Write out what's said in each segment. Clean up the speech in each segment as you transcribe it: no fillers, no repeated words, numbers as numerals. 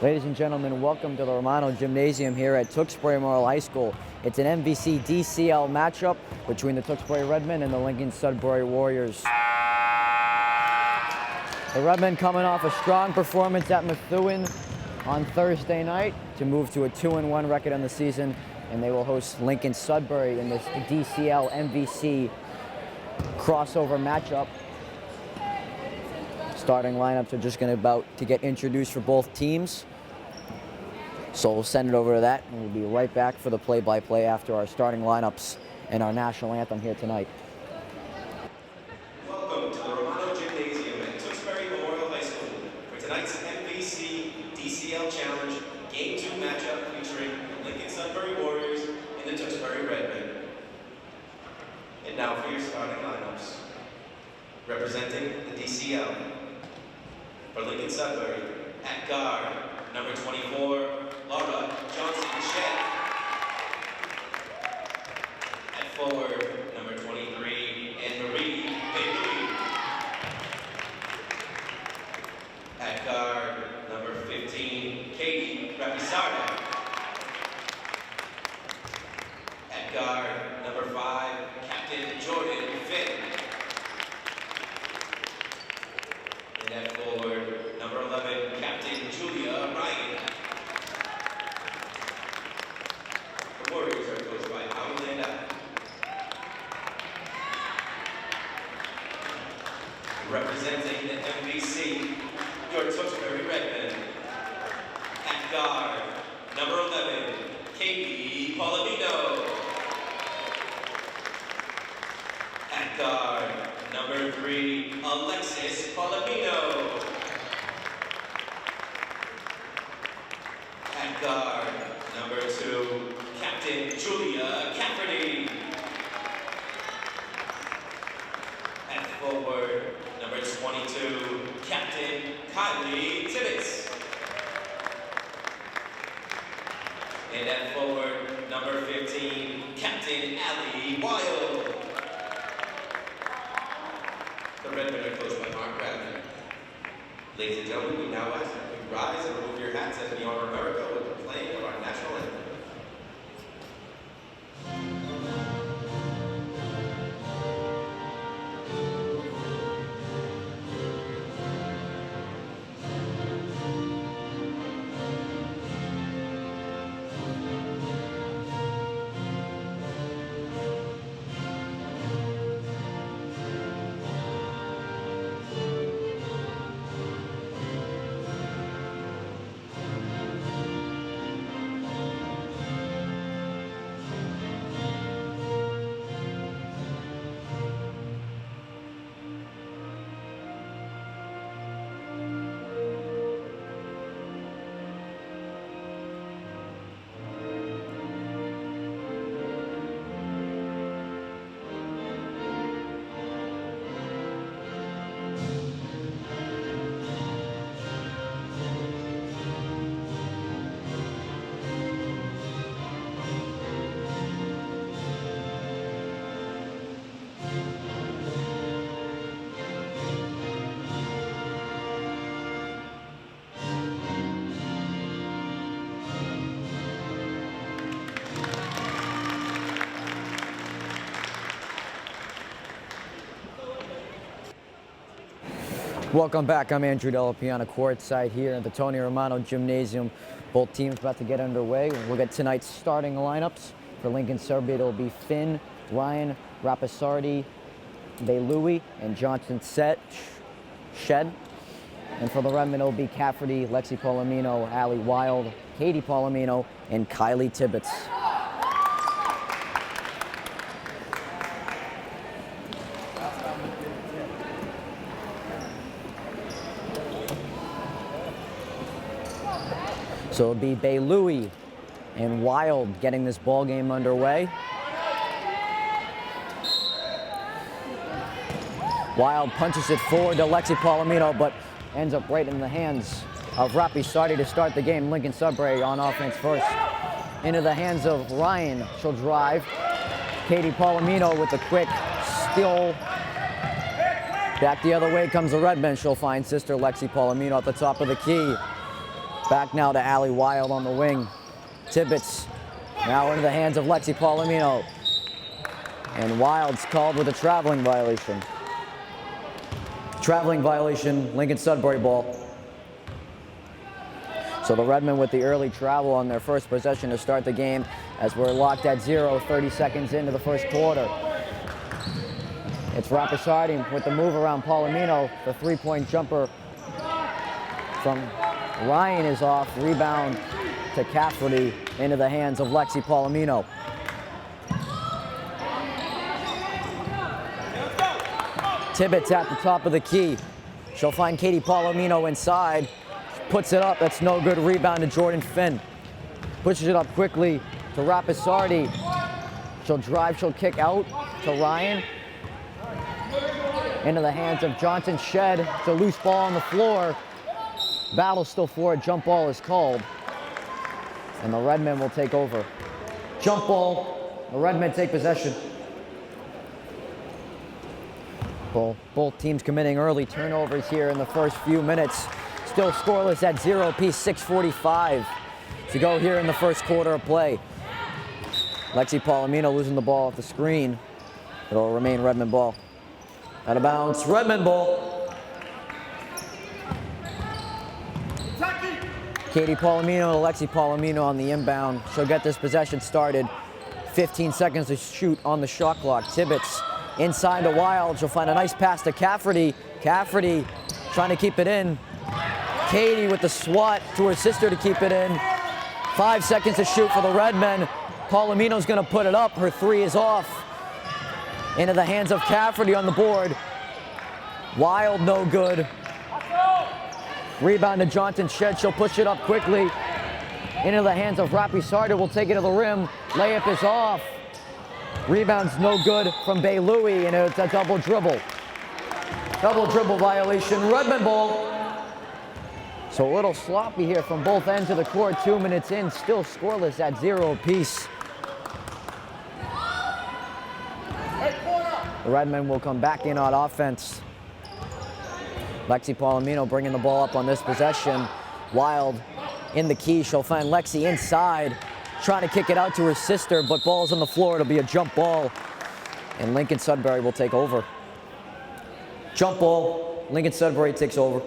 Ladies and gentlemen, welcome to the Romano Gymnasium here at Tewksbury Memorial High School. It's an MVC DCL matchup between the Tewksbury Redmen and the Lincoln-Sudbury Warriors. The Redmen coming off a strong performance at Methuen on Thursday night to move to a 2-1 record on the season, and they will host Lincoln-Sudbury in this DCL MVC crossover matchup. Starting lineups are just about to get introduced for both teams. So we'll send it over to that, and we'll be right back for the play-by-play after our starting lineups and our national anthem here tonight. Welcome to the Romano Gymnasium at Tewksbury Memorial High School for tonight's MVC DCL Challenge Game 2 matchup featuring the Lincoln-Sudbury Warriors and the Tewksbury Redmen. And now for your starting lineups. Representing the DCL, for Lincoln-Sudbury, at guard, number 24, Laura Johnson-Shed. At forward, number 23, Anne-Marie Bailey. At guard, number 15, Katie Rapisarda. At guard, number 5, Captain Jordan Finn. And at forward, number 11, Captain Julia Ryan. The Warriors are coached by Howie Landa. Representing the MVC, your Tewksbury Redmen. At guard, number 11, Katie Palomino. At guard, number 3, Alexis Palomino. At guard, number 2, Captain Julia Cafferty. At forward, number 22, Captain Kylie Tibbetts. And at forward, number 15, Captain Allie Wild. The Redmen are coached by Mark Bradley. Ladies and gentlemen, we now ask that you rise and remove your hats as we honor America with the playing of our national anthem. Welcome back. I'm Andrew Delapiana, courtside here at the Tony Romano Gymnasium. Both teams about to get underway. We'll get tonight's starting lineups. For Lincoln-Sudbury, it'll be Finn, Ryan, Rapisardi, Bailui, and Johnson-Shed. And for the Redmen, it'll be Cafferty, Lexi Palomino, Allie Wild, Katie Palomino, and Kylie Tibbetts. So it'll be Bailui and Wild getting this ball game underway. Wild punches it forward to Lexi Palomino, but ends up right in the hands of Rapisardi to start the game. Lincoln-Sudbury on offense first. Into the hands of Ryan. She'll drive. Katie Palomino with a quick steal. Back the other way comes the Redmen. She'll find sister Lexi Palomino at the top of the key. Back now to Allie Wild on the wing. Tibbetts now into the hands of Lexi Palomino. And Wild's called with a traveling violation. Traveling violation, Lincoln-Sudbury ball. So the Redmen with the early travel on their first possession to start the game as we're locked at 0, 30 seconds into the first quarter. It's Rapisardi with the move around Palomino. The three-point jumper from Ryan is off. Rebound to Cafferty into the hands of Lexi Palomino. Tibbetts at the top of the key. She'll find Katie Palomino inside. Puts it up, that's no good. Rebound to Jordan Finn. Pushes it up quickly to Rapisardi. She'll drive, she'll kick out to Ryan. Into the hands of Johnson Shed. It's a loose ball on the floor. Battle still for it, jump ball is called. And the Redmen will take over. Jump ball, the Redmen take possession. Both teams committing early turnovers here in the first few minutes. Still scoreless at 0 apiece, 6:45 to go here in the first quarter of play. Lexi Palomino losing the ball at the screen. It'll remain Redmen ball. Out of bounds, Redmen ball. Katie Palomino to Lexi Palomino on the inbound. She'll get this possession started. 15 seconds to shoot on the shot clock. Tibbetts inside to Wild. She'll find a nice pass to Cafferty. Cafferty trying to keep it in. Katie with the swat to her sister to keep it in. 5 seconds to shoot for the Redmen. Palomino's going to put it up. Her three is off. Into the hands of Cafferty on the board. Wild, no good. Rebound to Johnson Shed. She'll push it up quickly. Into the hands of Rapisardi. Will take it to the rim. Layup is off. Rebound's no good from Bay Louie, and it's a double dribble. Double dribble violation. Redmen ball. So a little sloppy here from both ends of the court. 2 minutes in, still scoreless at 0 apiece. The Redmen will come back in on offense. Lexi Palomino bringing the ball up on this possession. Wild in the key. She'll find Lexi inside, trying to kick it out to her sister, but ball's on the floor. It'll be a jump ball, and Lincoln-Sudbury will take over. Jump ball, Lincoln-Sudbury takes over.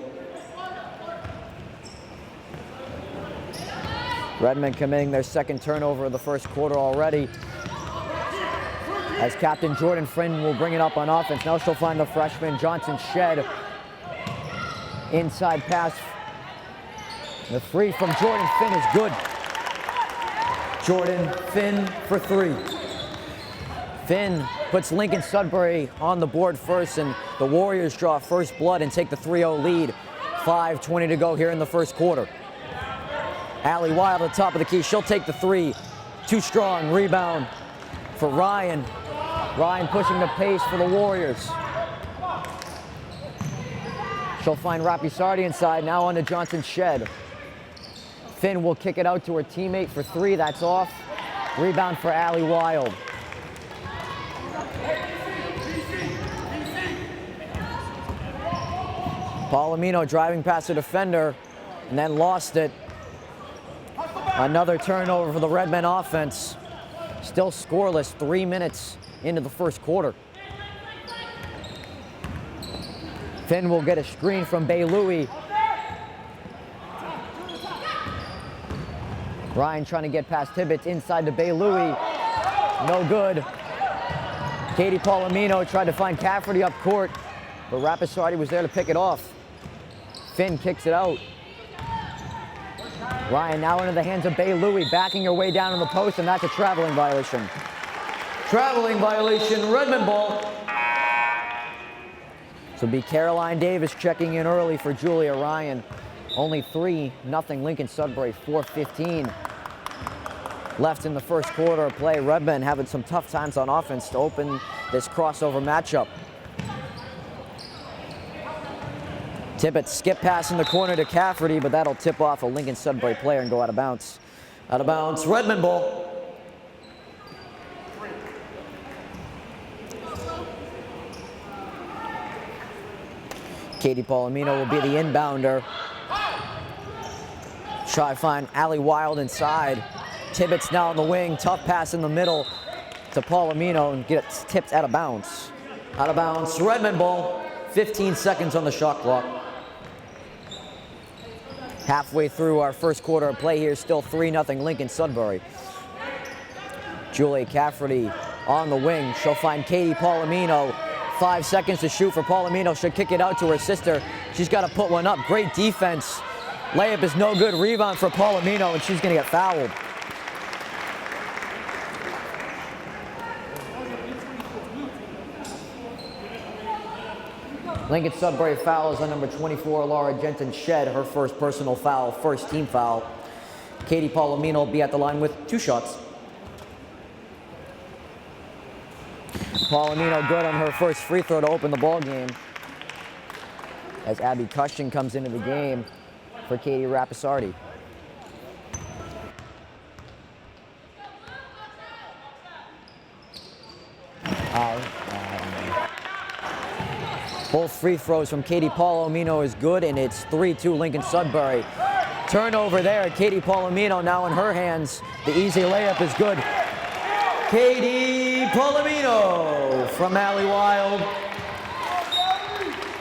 Redmen committing their second turnover of the first quarter already. As captain Jordan Finn will bring it up on offense. Now she'll find the freshman Johnson Shed. Inside pass. The three from Jordan Finn is good. Jordan Finn for three. Finn puts Lincoln-Sudbury on the board first, and the Warriors draw first blood and take the 3-0 lead. 5:20 to go here in the first quarter. Allie Wild at the top of the key. She'll take the three. Too strong. Rebound for Ryan. Ryan pushing the pace for the Warriors. She'll find Rapisardi inside. Now on to Johnson Shed. Finn will kick it out to her teammate for three. That's off. Rebound for Allie Wild. Palomino driving past the defender and then lost it. Another turnover for the Redmen offense. Still scoreless, 3 minutes into the first quarter. Finn will get a screen from Bay Louie. Ryan trying to get past Tibbetts inside to Bay Louie. No good. Katie Palomino tried to find Cafferty up court, but Rapisardi was there to pick it off. Finn kicks it out. Ryan now into the hands of Bay Louie, backing her way down in the post, and that's a traveling violation. Traveling violation, Redmen ball. So be Caroline Davis checking in early for Julia Ryan. Only 3-0 Lincoln-Sudbury, 4:15 left in the first quarter of play. Redmen having some tough times on offense to open this crossover matchup. Tibbetts skip pass in the corner to Cafferty, but that'll tip off a Lincoln-Sudbury player and go out of bounds. Out of bounds, Redmen ball. Katie Palomino will be the inbounder. Try to find Allie Wild inside. Tibbetts now on the wing. Tough pass in the middle to Palomino and gets tipped out of bounds. Out of bounds. Redmond ball. 15 seconds on the shot clock. Halfway through our first quarter of play here, still 3-0 Lincoln-Sudbury. Julia Cafferty on the wing. She'll find Katie Palomino. 5 seconds to shoot for Palomino. She'll kick it out to her sister. She's got to put one up. Great defense. Layup is no good. Rebound for Palomino, and she's going to get fouled. Lincoln-Sudbury fouls on number 24, Laura Jensen-Shed, her first personal foul, first team foul. Katie Palomino will be at the line with 2 shots. Palomino good on her first free throw to open the ball game. As Abby Cushing comes into the game for Katie Rapisardi. Both free throws from Katie Palomino is good, and it's 3-2 Lincoln-Sudbury. Turnover there. Katie Palomino now in her hands. The easy layup is good. Katie Palomino from Allie Wild.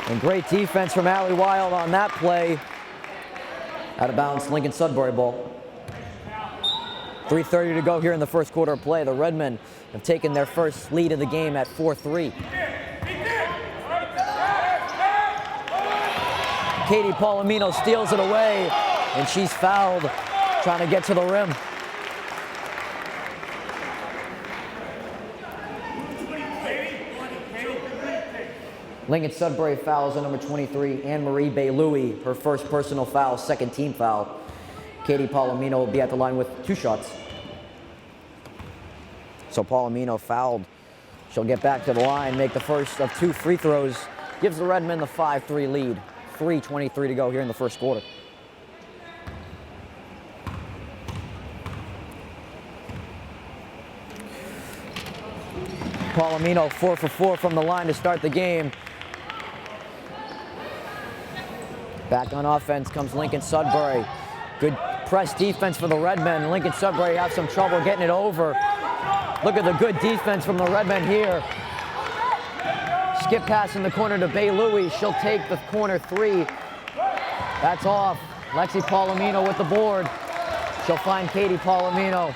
And great defense from Allie Wild on that play. Out of bounds, Lincoln-Sudbury ball. 3:30 to go here in the first quarter of play. The Redmen have taken their first lead of the game at 4-3. Katie Palomino steals it away, and she's fouled, trying to get to the rim. Lincoln-Sudbury fouls on number 23, Anne-Marie Bay-Louis, her first personal foul, second team foul. Katie Palomino will be at the line with 2 shots. So Palomino fouled. She'll get back to the line, make the first of 2 free throws, gives the Redmen the 5-3 lead. 3:23 to go here in the first quarter. Palomino 4 for 4 from the line to start the game. Back on offense comes Lincoln-Sudbury. Good press defense for the Redmen. Lincoln-Sudbury have some trouble getting it over. Look at the good defense from the Redmen here. Skip pass in the corner to Bay-Louis. She'll take the corner 3. That's off. Lexi Palomino with the board. She'll find Katie Palomino.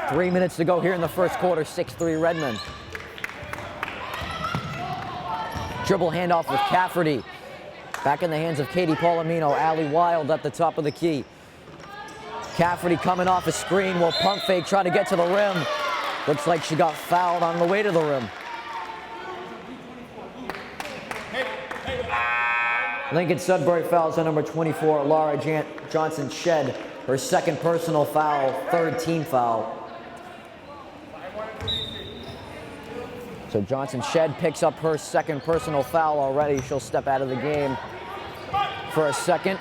3 minutes to go here in the first quarter. 6-3 Redmen. Dribble handoff with Cafferty. Back in the hands of Katie Palomino. Allie Wild at the top of the key. Cafferty coming off a screen. Will pump fake, try to get to the rim. Looks like she got fouled on the way to the rim. Lincoln-Sudbury fouls on number 24, Laura Johnson-Shed, her second personal foul, third team foul. So Johnson-Shed picks up her second personal foul already. She'll step out of the game for a second.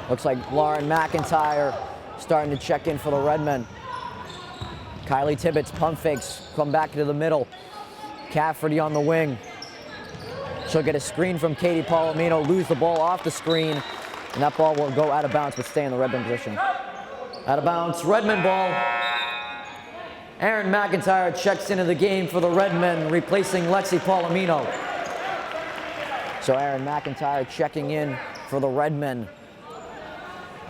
Looks like Lauren McIntyre starting to check in for the Redmen. Kylie Tibbetts pump fakes, come back to the middle. Cafferty on the wing. She'll get a screen from Katie Palomino, lose the ball off the screen, and that ball will go out of bounds but stay in the Redmen position. Out of bounds, Redmen ball. Erin McIntyre checks into the game for the Redmen, replacing Lexi Palomino. So Erin McIntyre checking in for the Redmen.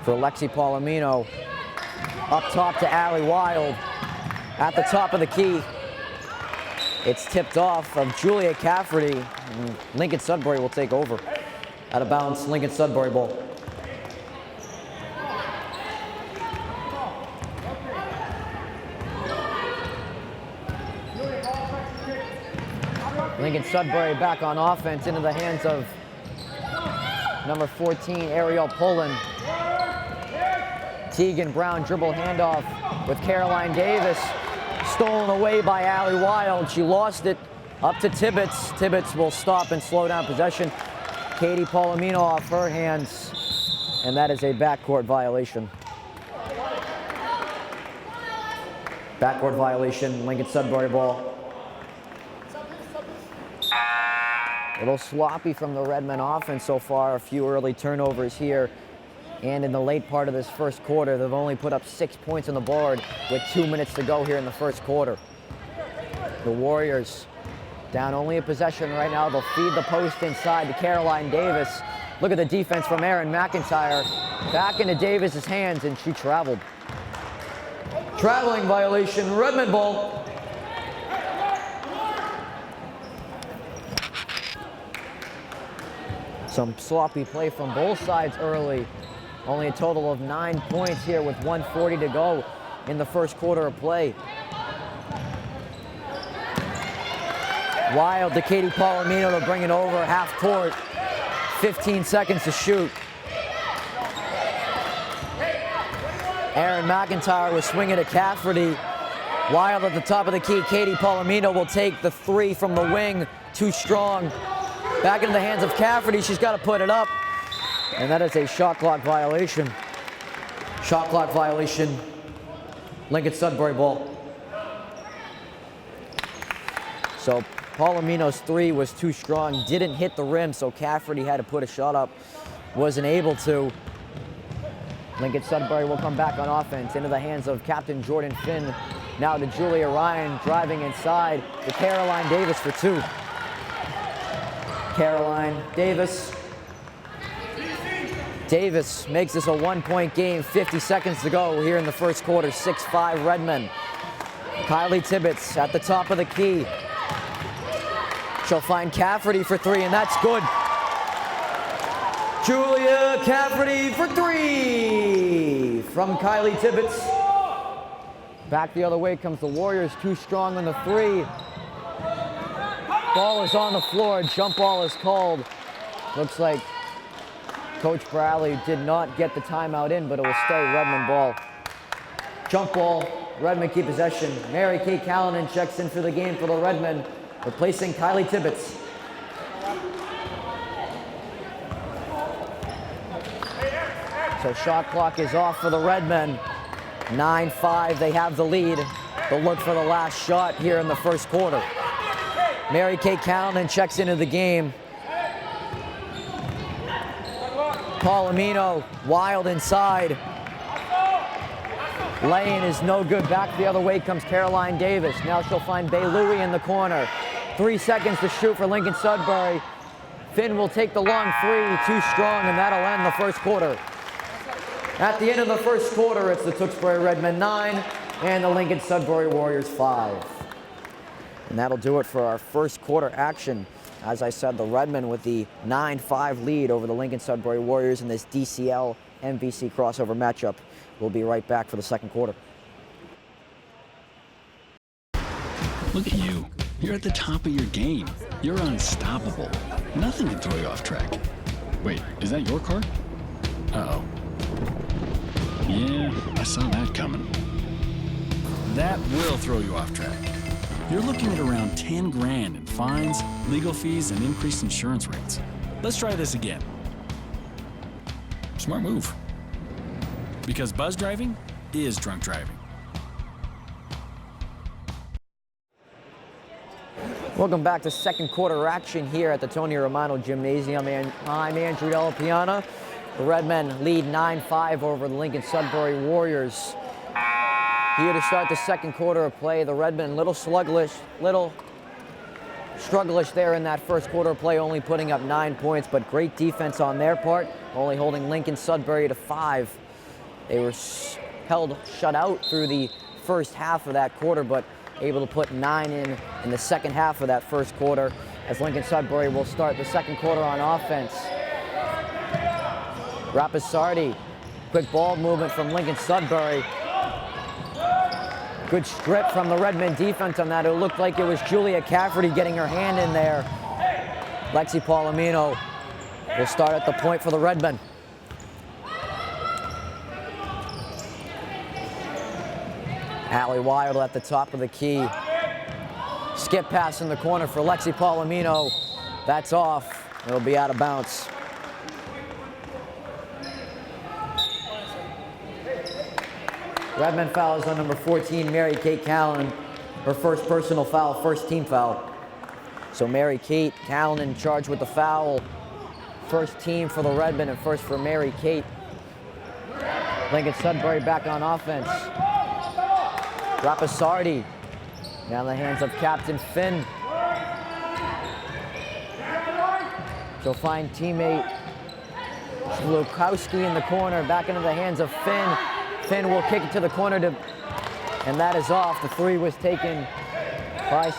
For Lexi Palomino. Up top to Allie Wild. At the top of the key. It's tipped off of Julia Cafferty. Lincoln-Sudbury will take over. Out of bounds, Lincoln-Sudbury ball. Lincoln-Sudbury back on offense into the hands of number 14, Ariel Pullen. Tegan Brown dribble handoff with Caroline Davis. Stolen away by Allie Wild. She lost it up to Tibbetts. Tibbetts will stop and slow down possession. Katie Palomino off her hands, and that is a backcourt violation. Backcourt violation, Lincoln-Sudbury ball. A little sloppy from the Redmen offense so far. A few early turnovers here And in the late part of this first quarter, they've only put up 6 points on the board with 2 minutes to go here in the first quarter. The Warriors down only a possession right now. They'll feed the post inside to Caroline Davis. Look at the defense from Erin McIntyre. Back into Davis's hands, and she traveled. Traveling violation, Redmond ball. Some sloppy play from both sides early. Only a total of 9 points here with 1:40 to go in the first quarter of play. Wild to Katie Palomino to bring it over half court. 15 seconds to shoot. Erin McIntyre was swinging to Cafferty. Wild at the top of the key. Katie Palomino will take the three from the wing. Too strong. Back into the hands of Cafferty. She's got to put it up. And that is a shot clock violation. Shot clock violation. Lincoln-Sudbury ball. So Palomino's three was too strong. Didn't hit the rim, so Cafferty had to put a shot up. Wasn't able to. Lincoln-Sudbury will come back on offense into the hands of Captain Jordan Finn. Now to Julia Ryan, driving inside to Caroline Davis for two. Caroline Davis. Davis makes this a 1-point game. 50 seconds to go here in the first quarter. 6-5 Redmond. Kylie Tibbetts at the top of the key. She'll find Cafferty for three, and that's good. Julia Cafferty for three from Kylie Tibbetts. Back the other way comes the Warriors. Too strong on the three. Ball is on the floor. Jump ball is called. Looks like Coach Bradley did not get the timeout in, but it will stay Redmond ball. Jump ball. Redmond keep possession. Mary Kay Callanan checks in for the game for the Redmond, replacing Kylie Tibbetts. So shot clock is off for the Redmen. 9-5, they have the lead. They'll look for the last shot here in the first quarter. Mary Kay Callanan checks into the game. Palomino, Wild inside. Lane is no good. Back the other way comes Caroline Davis. Now she'll find Bay Louie in the corner. 3 seconds to shoot for Lincoln-Sudbury. Finn will take the long three, too strong, and that'll end the first quarter. At the end of the first quarter, it's the Tewksbury Redmen 9 and the Lincoln-Sudbury Warriors 5. And that'll do it for our first quarter action. As I said, the Redmen with the 9-5 lead over the Lincoln-Sudbury Warriors in this DCL MVC crossover matchup. We'll be right back for the second quarter. Look at you. You're at the top of your game. You're unstoppable. Nothing can throw you off track. Wait, is that your car? Uh-oh. Yeah, I saw that coming. That will throw you off track. You're looking at around 10 grand in fines, legal fees, and increased insurance rates. Let's try this again. Smart move. Because buzz driving is drunk driving. Welcome back to second quarter action here at the Tony Romano Gymnasium. And I'm Andrew Della Piana. The Redmen lead 9-5 over the Lincoln-Sudbury Warriors. Here to start the second quarter of play, the Redmen little struggleish there in that first quarter of play, only putting up 9 points, but great defense on their part, only holding Lincoln-Sudbury to 5. They were shut out through the first half of that quarter, but able to put 9 in the second half of that first quarter, as Lincoln-Sudbury will start the second quarter on offense. Rapisardi, quick ball movement from Lincoln-Sudbury. Good strip from the Redmen defense on that. It looked like it was Julia Cafferty getting her hand in there. Lexi Palomino will start at the point for the Redmen. Allie Wild at the top of the key. Skip pass in the corner for Lexi Palomino. That's off. It'll be out of bounds. Redmond foul is on number 14, Mary Kate Callanan. Her first personal foul, first team foul. So Mary Kate Callanan charged with the foul. First team for the Redmond and first for Mary Kate. Lincoln-Sudbury back on offense. Rapasardi. Now in the hands of Captain Finn. She'll find teammate Slukowski in the corner. Back into the hands of Finn. Finn will kick it to the corner, and that is off. The three was taken by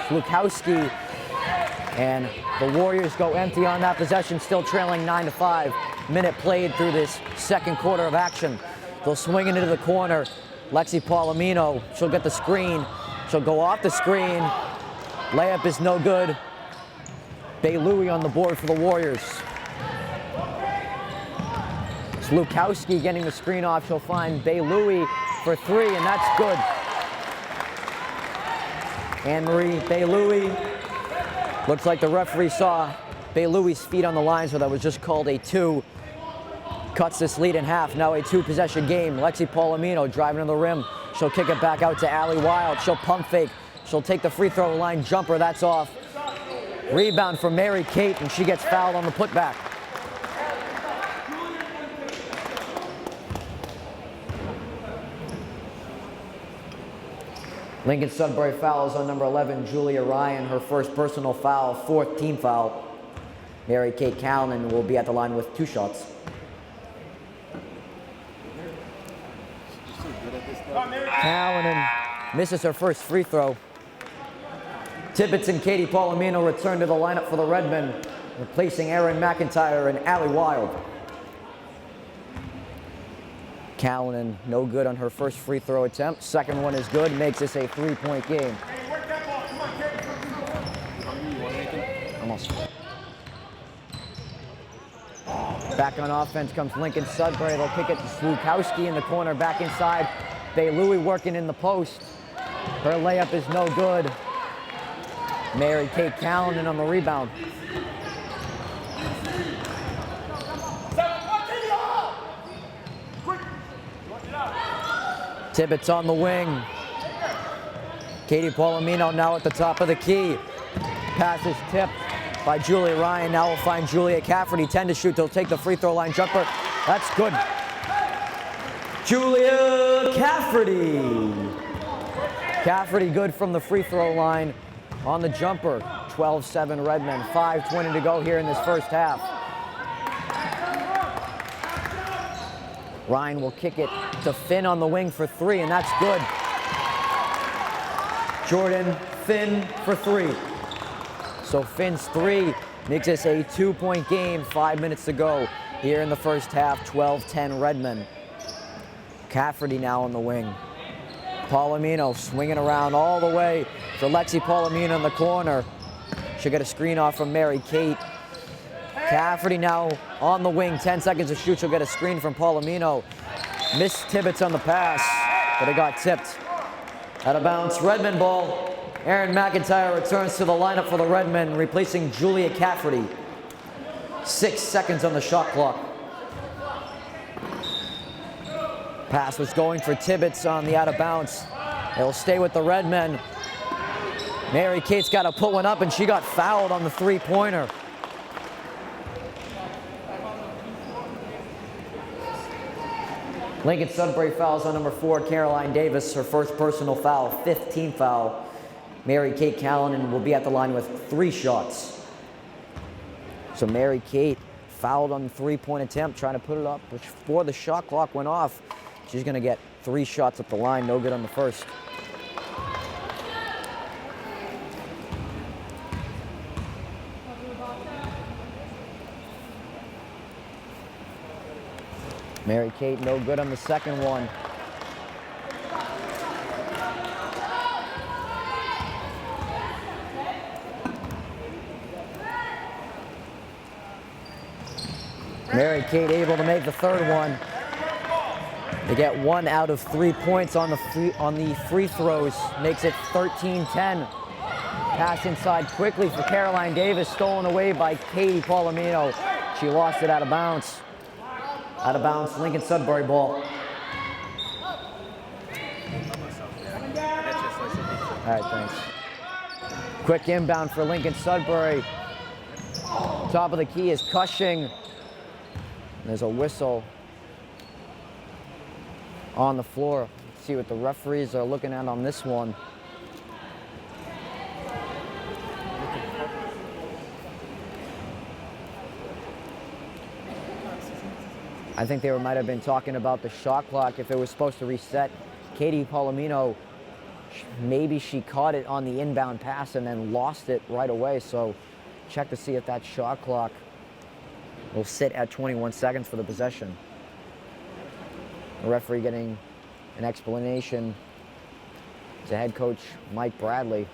Slukowski. And the Warriors go empty on that possession, still trailing 9-5. Minute played through this second quarter of action. They'll swing it into the corner. Lexi Palomino, she'll get the screen. She'll go off the screen. Layup is no good. Bay-Louie on the board for the Warriors. Slukowski getting the screen off. She'll find Bay-Louie for three, and that's good. Anne-Marie Bay-Louie. Looks like the referee saw Bay-Louie's feet on the line, so that was just called a two. Cuts this lead in half. Now a two-possession game. Lexi Palomino driving to the rim. She'll kick it back out to Allie Wild. She'll pump fake. She'll take the free throw line jumper. That's off. Rebound for Mary Kate, and she gets fouled on the putback. Lincoln-Sudbury fouls on number 11, Julia Ryan, her first personal foul, fourth team foul. Mary Kate Callanan will be at the line with 2 shots. Callanan misses her first free throw. Tibbetts and Katie Palomino return to the lineup for the Redmen, replacing Erin McIntyre and Allie Wild. Callanan, no good on her first free throw attempt. Second one is good, makes this a 3-point game. Almost. Back on offense comes Lincoln-Sudbury. They'll kick it to Slukowski in the corner, back inside. Bay-Louie working in the post. Her layup is no good. Mary Kate Callanan on the rebound. Tibbetts on the wing. Katie Palomino now at the top of the key. Pass is tipped by Julia Ryan. Now we'll find Julia Cafferty, 10 to shoot. They'll take the free throw line jumper. That's good. Julia Cafferty. Cafferty good from the free throw line on the jumper. 12-7 Redmen. 5:20 to go here in this first half. Ryan will kick it to Finn on the wing for 3, and that's good. Jordan Finn for 3. So Finn's 3 makes this a 2-point game. 5 minutes to go here in the first half. 12-10 Redmen. Cafferty now on the wing. Palomino swinging around all the way for Lexi Palomino in the corner. She'll get a screen off from Mary Kate. Cafferty now on the wing, 10 seconds to shoot. She'll get a screen from Palomino. Missed Tibbetts on the pass, but it got tipped. Out of bounds, Redmen ball. Erin McIntyre returns to the lineup for the Redmen, replacing Julia Cafferty. 6 seconds on the shot clock. Pass was going for Tibbetts on the out of bounds. It'll stay with the Redmen. Mary Kate's got to put one up, and she got fouled on the three-pointer. Lincoln-Sudbury fouls on number 4, Caroline Davis, her first personal foul, 5th team foul. Mary Kate Callanan will be at the line with 3 shots. So Mary Kate fouled on the 3-point attempt, trying to put it up before the shot clock went off. She's going to get 3 shots at the line, no good on the first. Mary Kate, no good on the second one. Mary Kate able to make the third one. They get 1 out of 3 points on the free throws. Makes it 13-10. Pass inside quickly for Caroline Davis, stolen away by Katie Palomino. She lost it out of bounds. Out of bounds, Lincoln-Sudbury ball. All right, thanks. Quick inbound for Lincoln-Sudbury. Top of the key is Cushing. There's a whistle. on the floor. Let's see what the referees are looking at on this one. I think they might have been talking about the shot clock. If it was supposed to reset, Katie Palomino, maybe she caught it on the inbound pass and then lost it right away. So check to see if that shot clock will sit at 21 seconds for the possession. The referee getting an explanation to head coach Mike Bradley.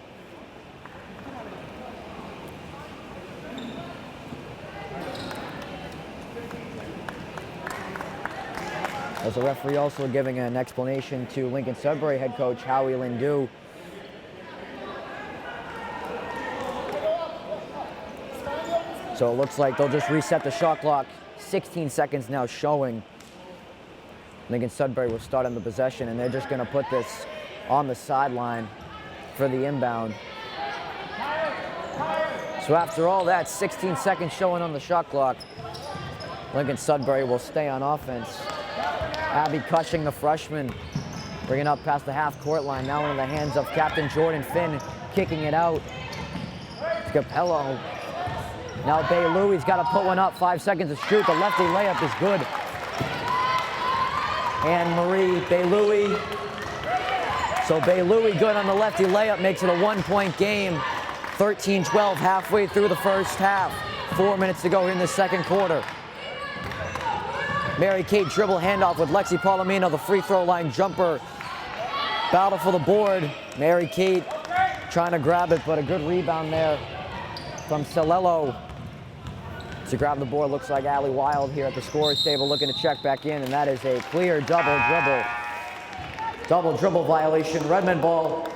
As the referee also giving an explanation to Lincoln-Sudbury head coach Howie Lindu. So it looks like they'll just reset the shot clock. 16 seconds now showing. Lincoln-Sudbury will start on the possession, and they're just going to put this on the sideline for the inbound. So after all that, 16 seconds showing on the shot clock, Lincoln-Sudbury will stay on offense. Abby Cushing, the freshman, bringing up past the half-court line, now into the hands of Captain Jordan Finn, kicking it out. Capello. Now Bay Louie's got to put one up, 5 seconds to shoot. The lefty layup is good. Anne-Marie Bay Louie. So Bay Louie good on the lefty layup, makes it a 1-point game. 13-12 halfway through the first half. 4 minutes to go here in the second quarter. Mary Kate dribble handoff with Lexi Palomino, the free throw line jumper. Battle for the board. Mary Kate trying to grab it, but a good rebound there from Celello. To grab the board, looks like Allie Wild here at the scorer's table looking to check back in, and that is a clear double dribble violation. Redmen ball.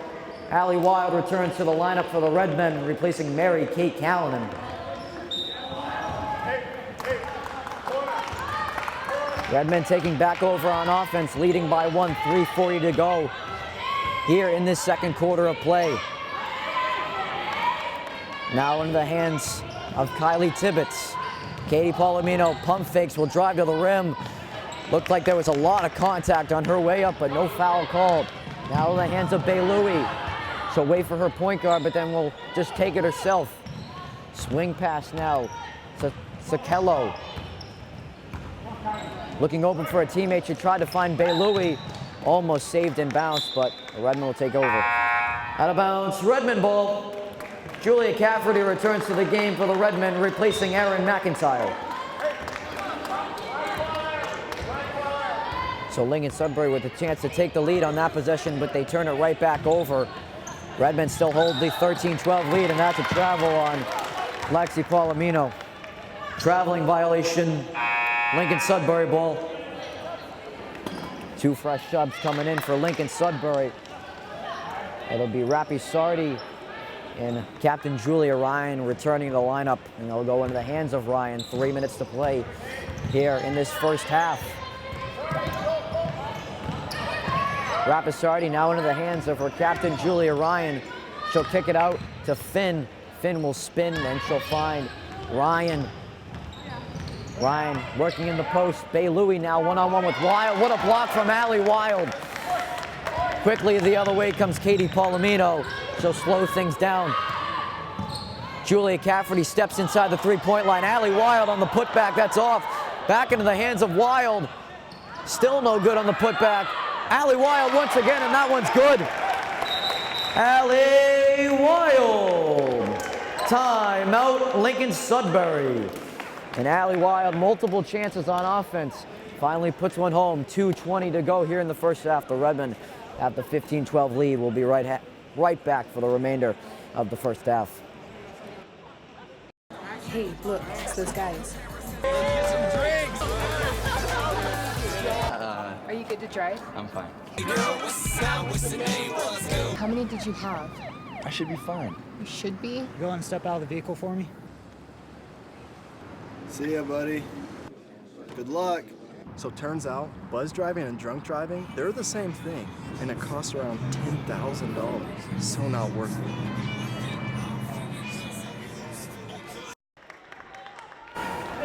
Allie Wild returns to the lineup for the Redmen, replacing Mary Kate Callanan. Redmen taking back over on offense, leading by 1, 3:40 to go here in this second quarter of play. Now into the hands of Kylie Tibbetts. Katie Palomino pump fakes, will drive to the rim. Looked like there was a lot of contact on her way up, but no foul called. Now in the hands of Bay Louie. She'll wait for her point guard, but then will just take it herself. Swing pass now. Sakello. Looking open for a teammate. She tried to find Bay Louie. Almost saved and bounced, but the Redmen will take over. Out of bounds, Redmen ball. Julia Cafferty returns to the game for the Redmen, replacing Erin McIntyre. So Lincoln-Sudbury with a chance to take the lead on that possession, but they turn it right back over. Redmen still hold the 13-12 lead, and that's a travel on Lexi Palomino. Traveling violation. Lincoln-Sudbury ball. 2 fresh subs coming in for Lincoln-Sudbury. It'll be Rappy Sardi and Captain Julia Ryan returning to the lineup, and they'll go into the hands of Ryan. 3 minutes to play here in this first half. Rapisardi now into the hands of her captain, Julia Ryan. She'll kick it out to Finn. Finn will spin, and she'll find Ryan. Ryan working in the post. Bay Louie now one-on-one with Wild. What a block from Allie Wild. Quickly the other way comes Katie Palomino. She'll slow things down. Julia Cafferty steps inside the three-point line. Allie Wild on the putback. That's off. Back into the hands of Wild. Still no good on the putback. Allie Wild once again, and that one's good. Allie Wild. Timeout, Lincoln-Sudbury. And Allie Wild, multiple chances on offense, finally puts one home. 2:20 to go here in the first half. The Redmen have the 15-12 lead. We'll be right back for the remainder of the first half. Hey, look, it's those guys. Are you good to drive? I'm fine. How many did you have? I should be fine. You should be. Go ahead and step out of the vehicle for me. See ya, buddy. Good luck. So turns out, buzz driving and drunk driving, they're the same thing, and it costs around $10,000. So not worth it.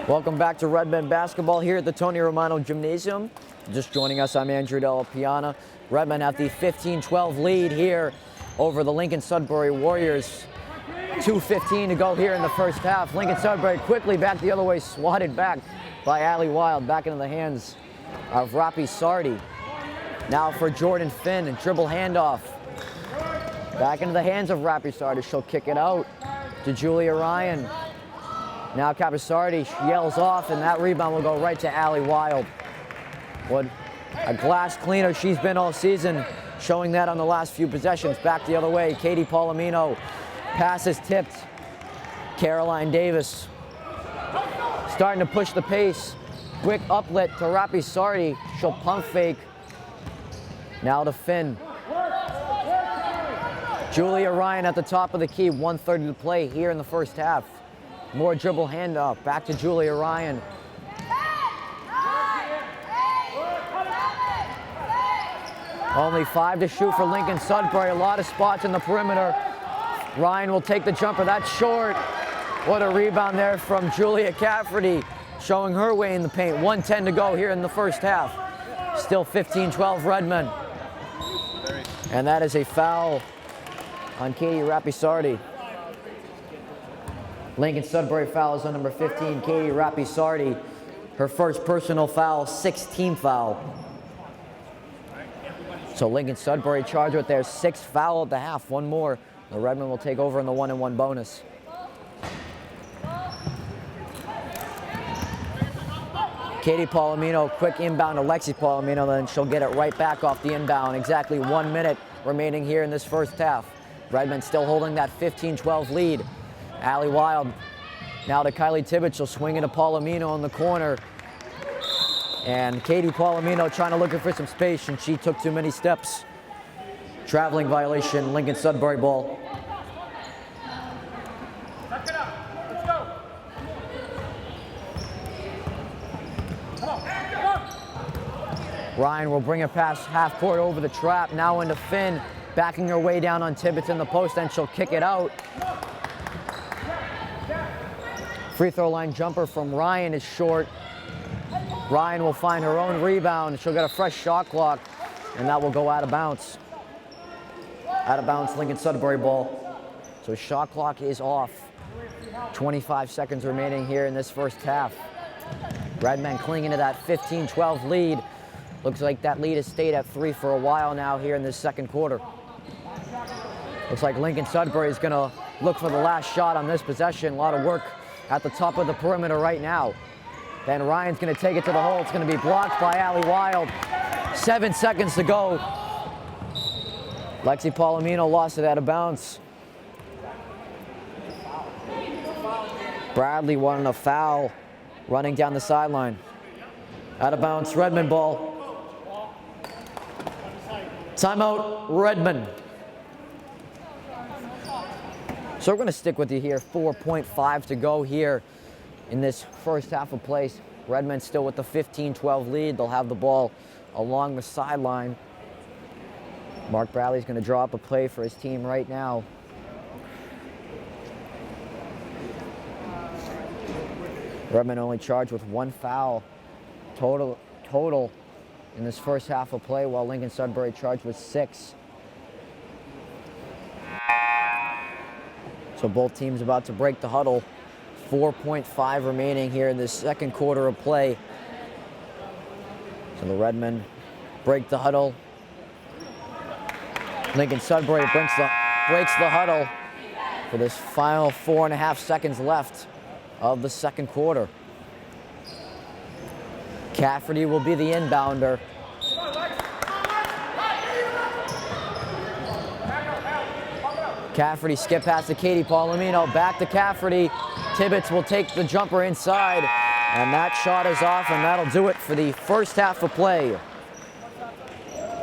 Welcome back to Redmen basketball here at the Tony Romano Gymnasium. Just joining us, I'm Andrew Della Piana. Redmond have the 15-12 lead here over the Lincoln-Sudbury Warriors. 2:15 to go here in the first half. Lincoln-Sudbury quickly back the other way, swatted back by Allie Wild, back into the hands of Rapi Sardi. Now for Jordan Finn, and dribble handoff. Back into the hands of Rapi Sardi. She'll kick it out to Julia Ryan. Now Capisardi yells off, and that rebound will go right to Allie Wild. What a glass cleaner she's been all season, showing that on the last few possessions. Back the other way, Katie Palomino. Pass is tipped. Caroline Davis starting to push the pace. Quick uplet to Rapi Sardi. She'll pump fake. Now to Finn. Julia Ryan at the top of the key. 1:30 to play here in the first half. More dribble handoff. Back to Julia Ryan. Only 5 to shoot for Lincoln-Sudbury. A lot of spots in the perimeter. Ryan will take the jumper. That's short. What a rebound there from Julia Cafferty, showing her way in the paint. 1:10 to go here in the first half. Still 15-12 Redmond. And that is a foul on Katie Rapisardi. Lincoln-Sudbury foul is on number 15, Katie Rapisardi. Her first personal foul, 6th team foul. So Lincoln-Sudbury charged with their 6th foul of the half. One more. The Redmond will take over in the 1-and-1 bonus. Katie Palomino, quick inbound to Lexi Palomino, then she'll get it right back off the inbound. Exactly 1 minute remaining here in this first half. Redmond still holding that 15-12 lead. Allie Wild now to Kylie Tibbett. She'll swing into Palomino in the corner. And Katie Palomino trying to look for some space, and she took too many steps. Traveling violation, Lincoln-Sudbury ball. Ryan will bring it past half court over the trap. Now into Finn, backing her way down on Tibbetts in the post, and she'll kick it out. Free throw line jumper from Ryan is short. Ryan will find her own rebound. She'll get a fresh shot clock, and that will go out of bounds. Out of bounds, Lincoln-Sudbury ball. So shot clock is off. 25 seconds remaining here in this first half. Redmond clinging to that 15-12 lead. Looks like that lead has stayed at 3 for a while now here in this second quarter. Looks like Lincoln-Sudbury is going to look for the last shot on this possession. A lot of work at the top of the perimeter right now. Then Ryan's going to take it to the hole. It's going to be blocked by Allie Wild. 7 seconds to go. Lexi Palomino lost it out of bounds. Bradley wanting a foul, running down the sideline. Out of bounds, Redmond ball. Timeout, Redmond. So we're going to stick with you here. 4.5 to go here in this first half of play. Redmond still with the 15-12 lead. They'll have the ball along the sideline. Mark Bradley's going to draw up a play for his team right now. Redmond only charged with 1 foul total in this first half of play, while Lincoln-Sudbury charged with 6. So both teams about to break the huddle. 4.5 remaining here in this second quarter of play. So the Redmond break the huddle. Lincoln-Sudbury breaks the huddle for this final 4.5 seconds left of the second quarter. Cafferty will be the inbounder. Cafferty skip past to Katie Palomino, back to Cafferty. Tibbetts will take the jumper inside, and that shot is off, and that'll do it for the first half of play.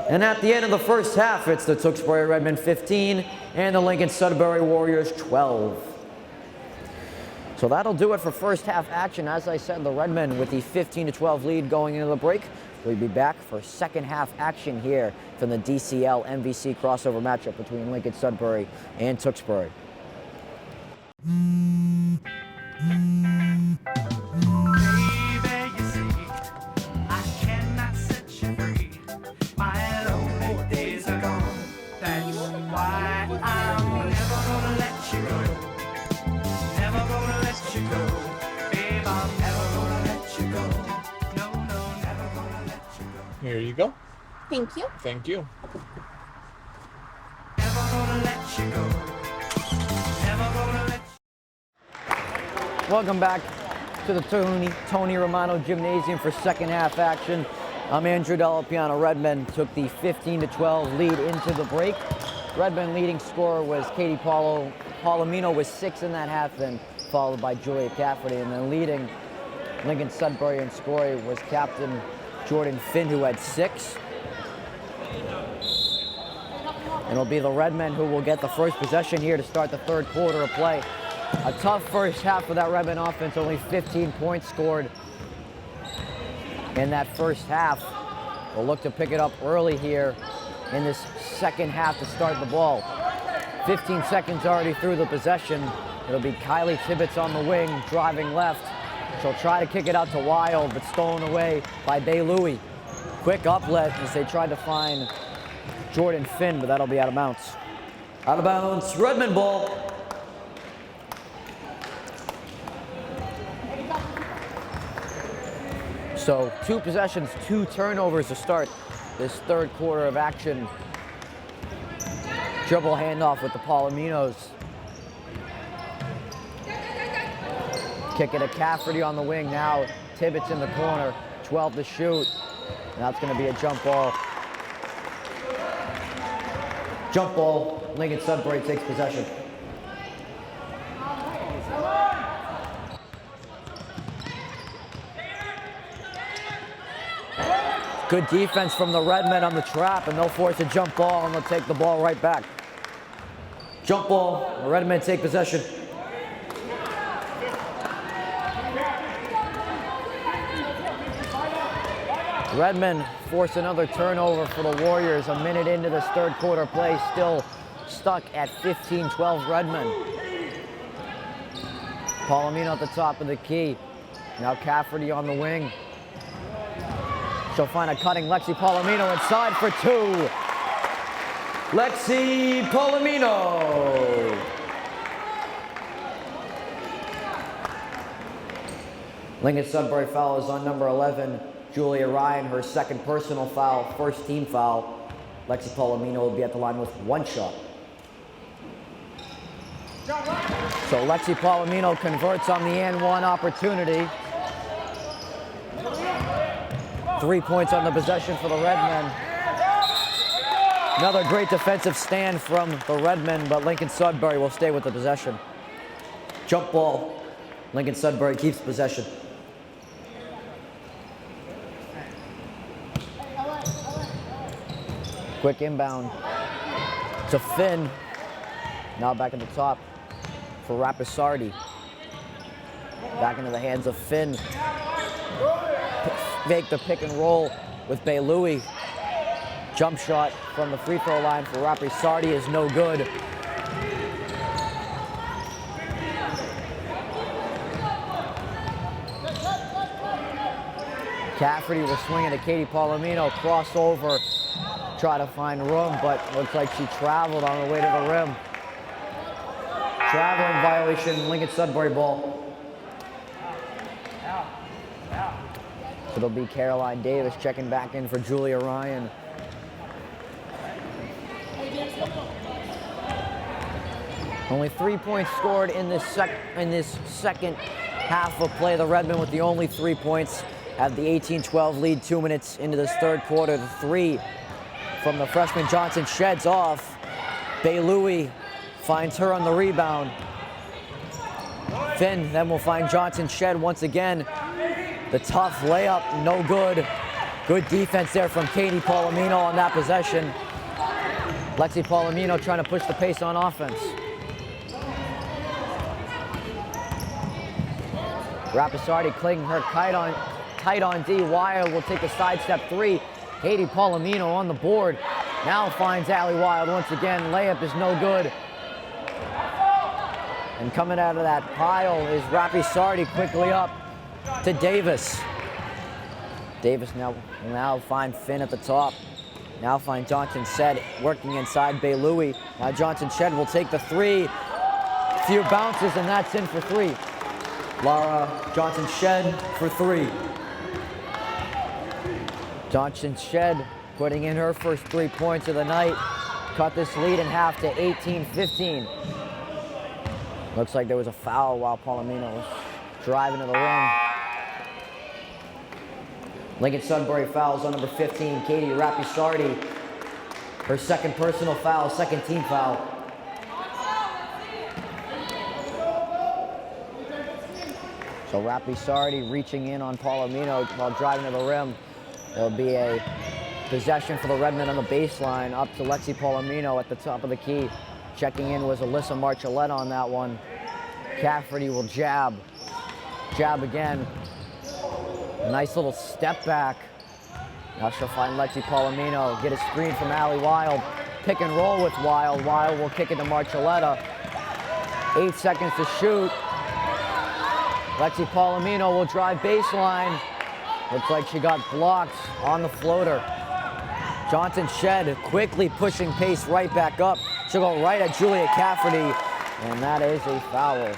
And at the end of the first half, it's the Tewksbury Redmond 15 and the Lincoln-Sudbury Warriors 12. So that'll do it for first half action. As I said, the Redmond with the 15-12 lead going into the break. We'll be back for second half action here from the DCL MVC crossover matchup between Lincoln-Sudbury and Tewksbury. Baby, you see, I cannot set Here you go. Thank you. Thank you. Welcome back to the Tony Romano Gymnasium for second half action. I'm Andrew Delapiano. Redmond took the 15-12 lead into the break. Redmond leading scorer was Katie Palomino with 6 in that half, then followed by Julia Cafferty. And then leading Lincoln-Sudbury in scoring was Captain Jordan Finn, who had 6. And it'll be the Redmen who will get the first possession here to start the third quarter of play. A tough first half for that Redmond offense, only 15 points scored in that first half. We'll look to pick it up early here in this second half to start the ball. 15 seconds already through the possession. It'll be Kylie Tibbetts on the wing, driving left. She'll try to kick it out to Wild, but stolen away by Bay Louie. Quick uplet as they tried to find Jordan Finn, but that'll be out of bounds. Out of bounds, Redmond ball. So 2 possessions, 2 turnovers to start this third quarter of action. Dribble handoff with the Palominos. Kick it to Cafferty on the wing. Now Tibbetts in the corner. 12 to shoot. And that's going to be a jump ball. Jump ball. Lincoln-Sudbury takes possession. Good defense from the Redmen on the trap, and they'll force a jump ball, and they'll take the ball right back. Jump ball, the Redmen take possession. Redmen force another turnover for the Warriors. A minute into this third quarter play, still stuck at 15-12 Redmen. Palomino at the top of the key. Now Cafferty on the wing. She'll find a cutting Lexi Palomino inside for 2. Lexi Palomino. Lincoln-Sudbury foul is on number 11, Julia Ryan, her second personal foul, first team foul. Lexi Palomino will be at the line with 1 shot. So Lexi Palomino converts on the and 1 opportunity. 3 points on the possession for the Redmen. Another great defensive stand from the Redmen, but Lincoln-Sudbury will stay with the possession. Jump ball. Lincoln-Sudbury keeps possession. Quick inbound to Finn. Now back at the top for Rapisardi. Back into the hands of Finn. Make the pick and roll with Bay Louie. Jump shot from the free throw line for Rapisardi is no good. Cafferty will swing it to Katie Palomino. Crossover. Try to find room, but looks like she traveled on the way to the rim. Traveling violation, Lincoln-Sudbury ball. So it'll be Caroline Davis checking back in for Julia Ryan. Only 3 points scored in this second half of play. The Redmen with the only 3 points have the 18-12 lead 2 minutes into this third quarter. The 3 from the freshman Johnson sheds off. Bay Louie finds her on the rebound. Finn then will find Johnson shed once again. The tough layup, no good. Good defense there from Katie Palomino on that possession. Lexi Palomino trying to push the pace on offense. Rapisardi clinging her tight on D. Wild will take a sidestep 3. Katie Palomino on the board. Now finds Allie Wild once again. Layup is no good. And coming out of that pile is Rapisardi quickly up to Davis. Davis now find Finn at the top. Now find Johnson Shed working inside Bay Louie. Now Johnson Shed will take the 3. Few bounces and that's in for 3. Laura Johnson Shed for 3. Johnson Shed putting in her first 3 points of the night. Cut this lead in half to 18-15. Looks like there was a foul while Palomino was driving to the rim. Lincoln-Sudbury fouls on number 15, Katie Rapisardi. Her second personal foul, second team foul. So Rapisardi reaching in on Palomino while driving to the rim. There'll be a possession for the Redmen on the baseline, up to Lexi Palomino at the top of the key. Checking in was Alyssa Marcholetta on that one. Cafferty will jab. Jab again. Nice little step back. Now she'll find Lexi Palomino. Get a screen from Allie Wild. Pick and roll with Wild. Wild will kick it to Marcholetta. 8 seconds to shoot. Lexi Palomino will drive baseline. Looks like she got blocked on the floater. Johnson Shed quickly pushing pace right back up. She'll go right at Julia Cafferty, and that is a foul.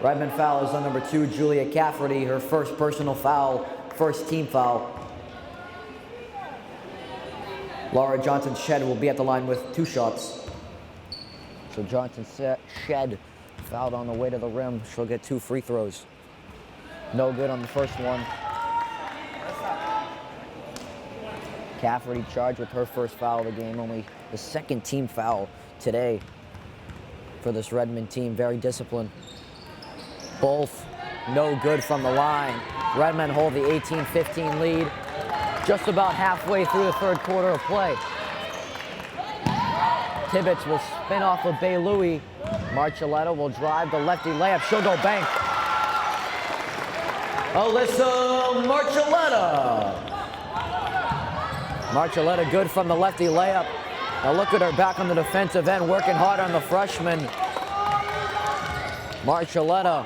Redmond foul is on number 2, Julia Cafferty, her first personal foul, first team foul. Laura Johnson Shed will be at the line with 2 shots. So Johnson Shed fouled on the way to the rim. She'll get 2 free throws. No good on the first one. Cafferty charged with her first foul of the game, only the second team foul today for this Redmond team. Very disciplined. Both no good from the line. Redmond hold the 18-15 lead just about halfway through the third quarter of play. Tibbetts will spin off of Bay Louie. Marcholetta will drive the lefty layup. She'll go bank. Alyssa Marcholetta. Marcholetta good from the lefty layup. Now look at her back on the defensive end, working hard on the freshman. Marcholetta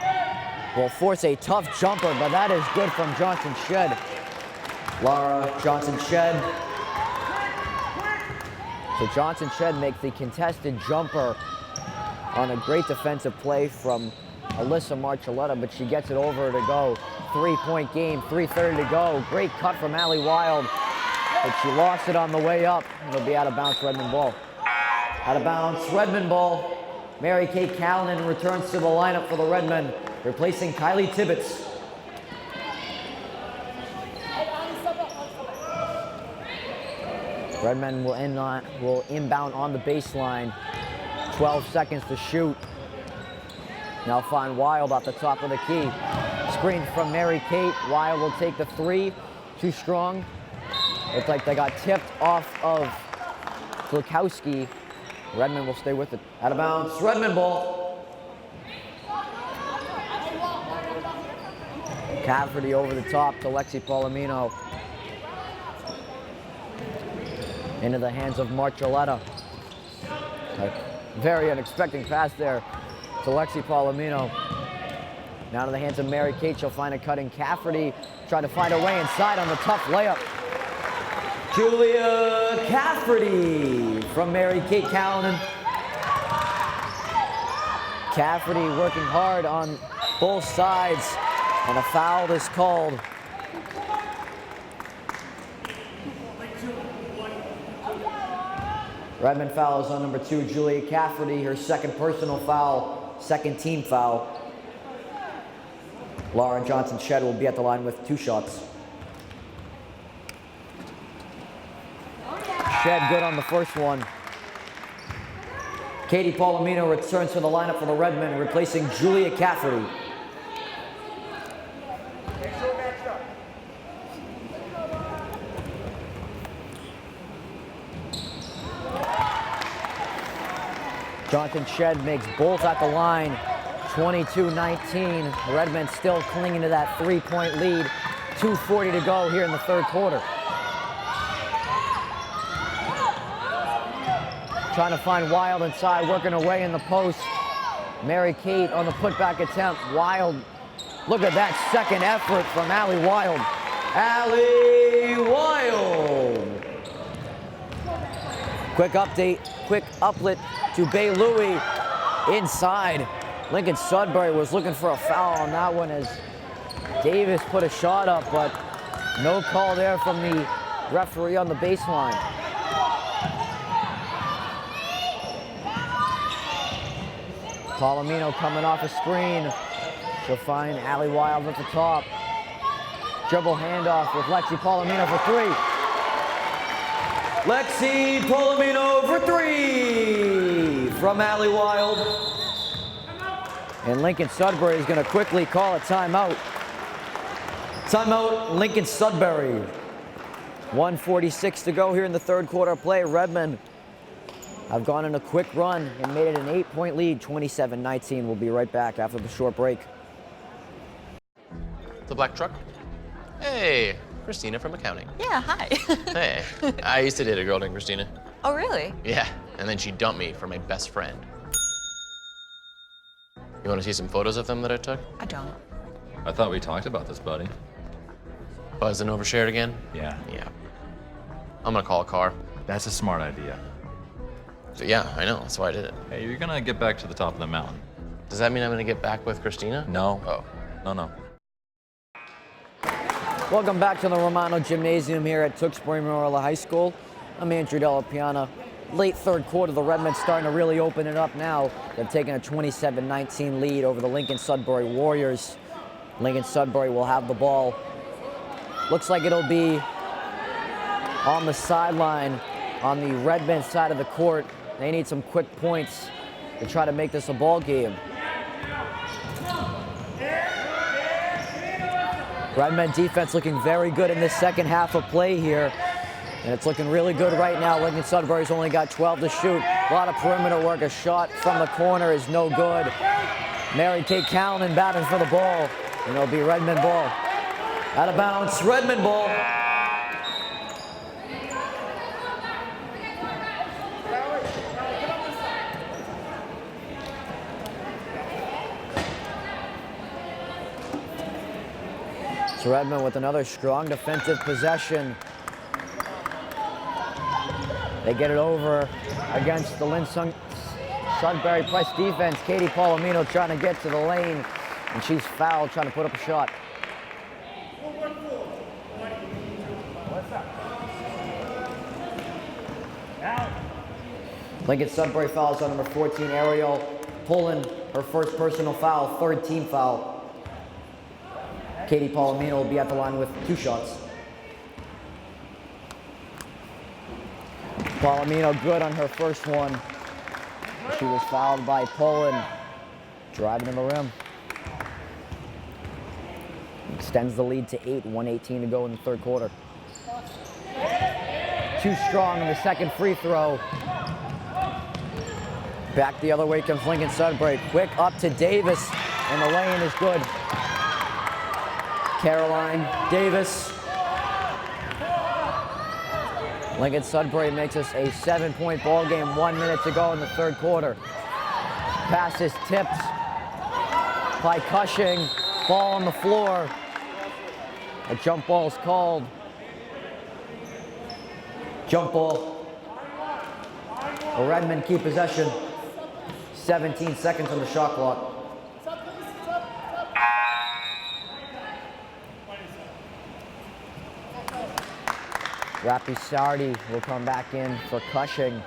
will force a tough jumper, but that is good from Johnson Shed. Laura Johnson Shed. So Johnson Shed makes the contested jumper on a great defensive play from Alyssa Marcholetta, but she gets it over to go. 3-point game, 3:30 to go. Great cut from Allie Wild, but she lost it on the way up. It'll be out of bounds, Redmond ball. Out of bounds, Redmond ball. Mary Kate Callanan returns to the lineup for the Redmen, replacing Kylie Tibbetts. Redmen will inbound on the baseline. 12 seconds to shoot. Now find Wild at the top of the key. Screen from Mary Kate. Wild will take the 3. Too strong. Looks like they got tipped off of Glukowski. Redmond will stay with it. Out of bounds. Redmond ball. Cafferty over the top to Lexi Palomino. Into the hands of Marcholetta. A very unexpected pass there to Lexi Palomino. Now to the hands of Mary Kate. She'll find a cutting Cafferty. Try to find a way inside on the tough layup. Julia Cafferty from Mary Kate Callanan. Cafferty working hard on both sides, and a foul is called. Redmond foul is on number 2, Julia Cafferty, her second personal foul, second team foul. Laura Johnson Shed will be at the line with 2 shots. Shed good on the first one. Katie Palomino returns to the lineup for the Redmen, replacing Julia Cafferty. Johnson Shed makes both at the line. 22-19. Redmond still clinging to that 3-point lead. 2:40 to go here in the third quarter. Trying to find Wild inside, working away in the post. Mary Kate on the putback attempt. Wild, look at that second effort from Allie Wild. Allie Wild. Quick update, quick uplet to Bay Louie inside. Lincoln-Sudbury was looking for a foul on that one as Davis put a shot up, but No call there from the referee on the baseline. Palomino coming off a screen. She'll find Allie Wild at the top. Dribble handoff with Lexi Palomino for three. Lexi Palomino for three from Allie Wild. And Lincoln-Sudbury is going to quickly call a timeout. Timeout, Lincoln-Sudbury. 1:46 to go here in the third quarter of play. Redmond have gone on a quick run and made it an 8-point lead, 27-19. We'll be right back after the short break. The black truck? Hey, Christina from accounting. Yeah, hi. Hey, I used to date a girl named Christina. Oh, really? Yeah, and then she dumped me for my best friend. You want to see some photos of them that I took? I don't. I thought we talked about this, buddy. Buzzed and overshared again? Yeah. Yeah. I'm gonna call a car. That's a smart idea. So yeah, I know, that's why I did it. Hey, you're gonna get back to the top of the mountain. Does that mean I'm gonna get back with Christina? No. Oh. No. Welcome back to the Romano Gymnasium here at Tewksbury Memorial High School. I'm Andrew Della Piana. Late third quarter, the Redmen starting to really open it up now. They're taking a 27-19 lead over the Lincoln-Sudbury Warriors. Lincoln-Sudbury will have the ball. Looks like it'll be on the sideline on the Redmen side of the court. They need some quick points to try to make this a ball game. Redmen defense looking very good in this second half of play here. And it's looking really good right now. Lincoln-Sudbury's only got 12 to shoot. A lot of perimeter work. A shot from the corner is no good. Mary Kate Callanan batting for the ball. And it'll be Redmond ball. Out of bounds, Redmond ball. So Redmond with another strong defensive possession. They get it over against the Lincoln-Sudbury press defense. Katie Palomino trying to get to the lane, and she's fouled, trying to put up a shot. Lincoln-Sudbury fouls on number 14, Ariel pulling her first personal foul, third team foul. Katie Palomino will be at the line with 2 shots. Palomino good on her first one. She was fouled by Poland, driving in the rim. Extends the lead to 8, 1:18 to go in the third quarter. Too strong in the second free throw. Back the other way comes Lincoln-Sudbury. Quick up to Davis, and the lane is good. Caroline Davis. Lincoln-Sudbury makes us a 7-point ball game, 1 minute to go in the third quarter. Pass is tipped by Cushing. Ball on the floor. A jump ball is called. Jump ball. The Redmen keep possession. 17 seconds on the shot clock. Rapi Sardi will come back in for Cushing.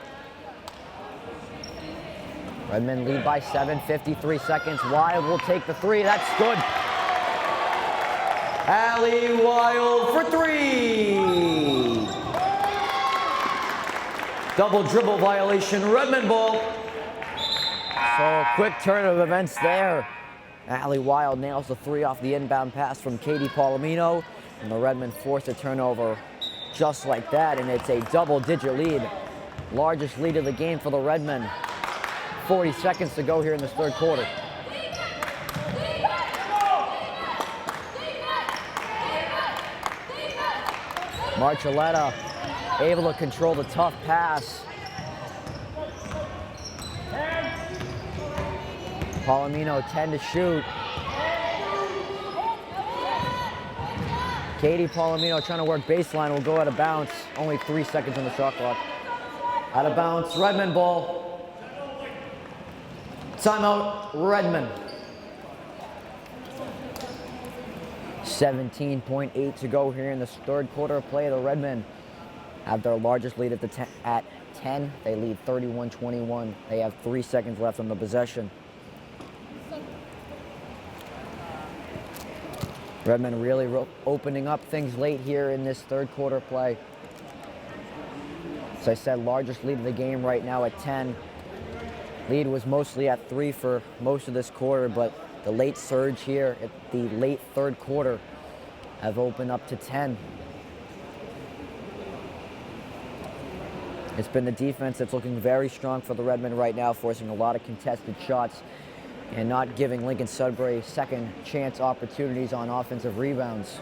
Redmen lead by 7, 53 seconds. Wild will take the three. That's good. Allie Wild for 3. Double dribble violation, Redmond ball. So a quick turn of events there. Allie Wild nails the 3 off the inbound pass from Katie Palomino, and the Redmen force a turnover just like that, and it's a double-digit lead. Largest lead of the game for the Redmen. 40 seconds to go here in this third quarter. Marcelletta able to control the tough pass. Palomino 10 to shoot. Katie Palomino trying to work baseline, will go out of bounds. Only 3 seconds on the shot clock. Out of bounds, Redmond ball. Timeout, Redmond. 17.8 to go here in the third quarter of play. The Redmen have their largest lead at 10. They lead 31-21. They have 3 seconds left on the possession. Redmen really opening up things late here in this third quarter play. As I said, largest lead of the game right now at 10. Lead was mostly at 3 for most of this quarter, but the late surge here at the late third quarter have opened up to 10. It's been the defense that's looking very strong for the Redmen right now, forcing a lot of contested shots and not giving Lincoln-Sudbury second chance opportunities on offensive rebounds.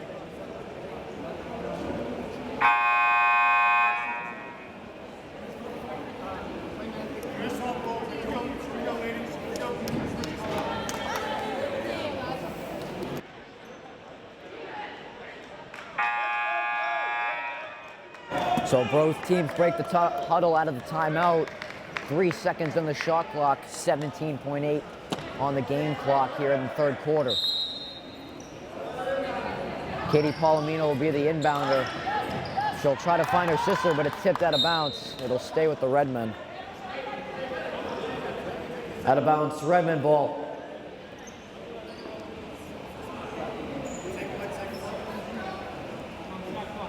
So both teams break the huddle out of the timeout. 3 seconds on the shot clock, 17.8 on the game clock here in the third quarter. Katie Palomino will be the inbounder. She'll try to find her sister, but it's tipped out of bounds. It'll stay with the Redmen. Out of bounds, Redmen ball.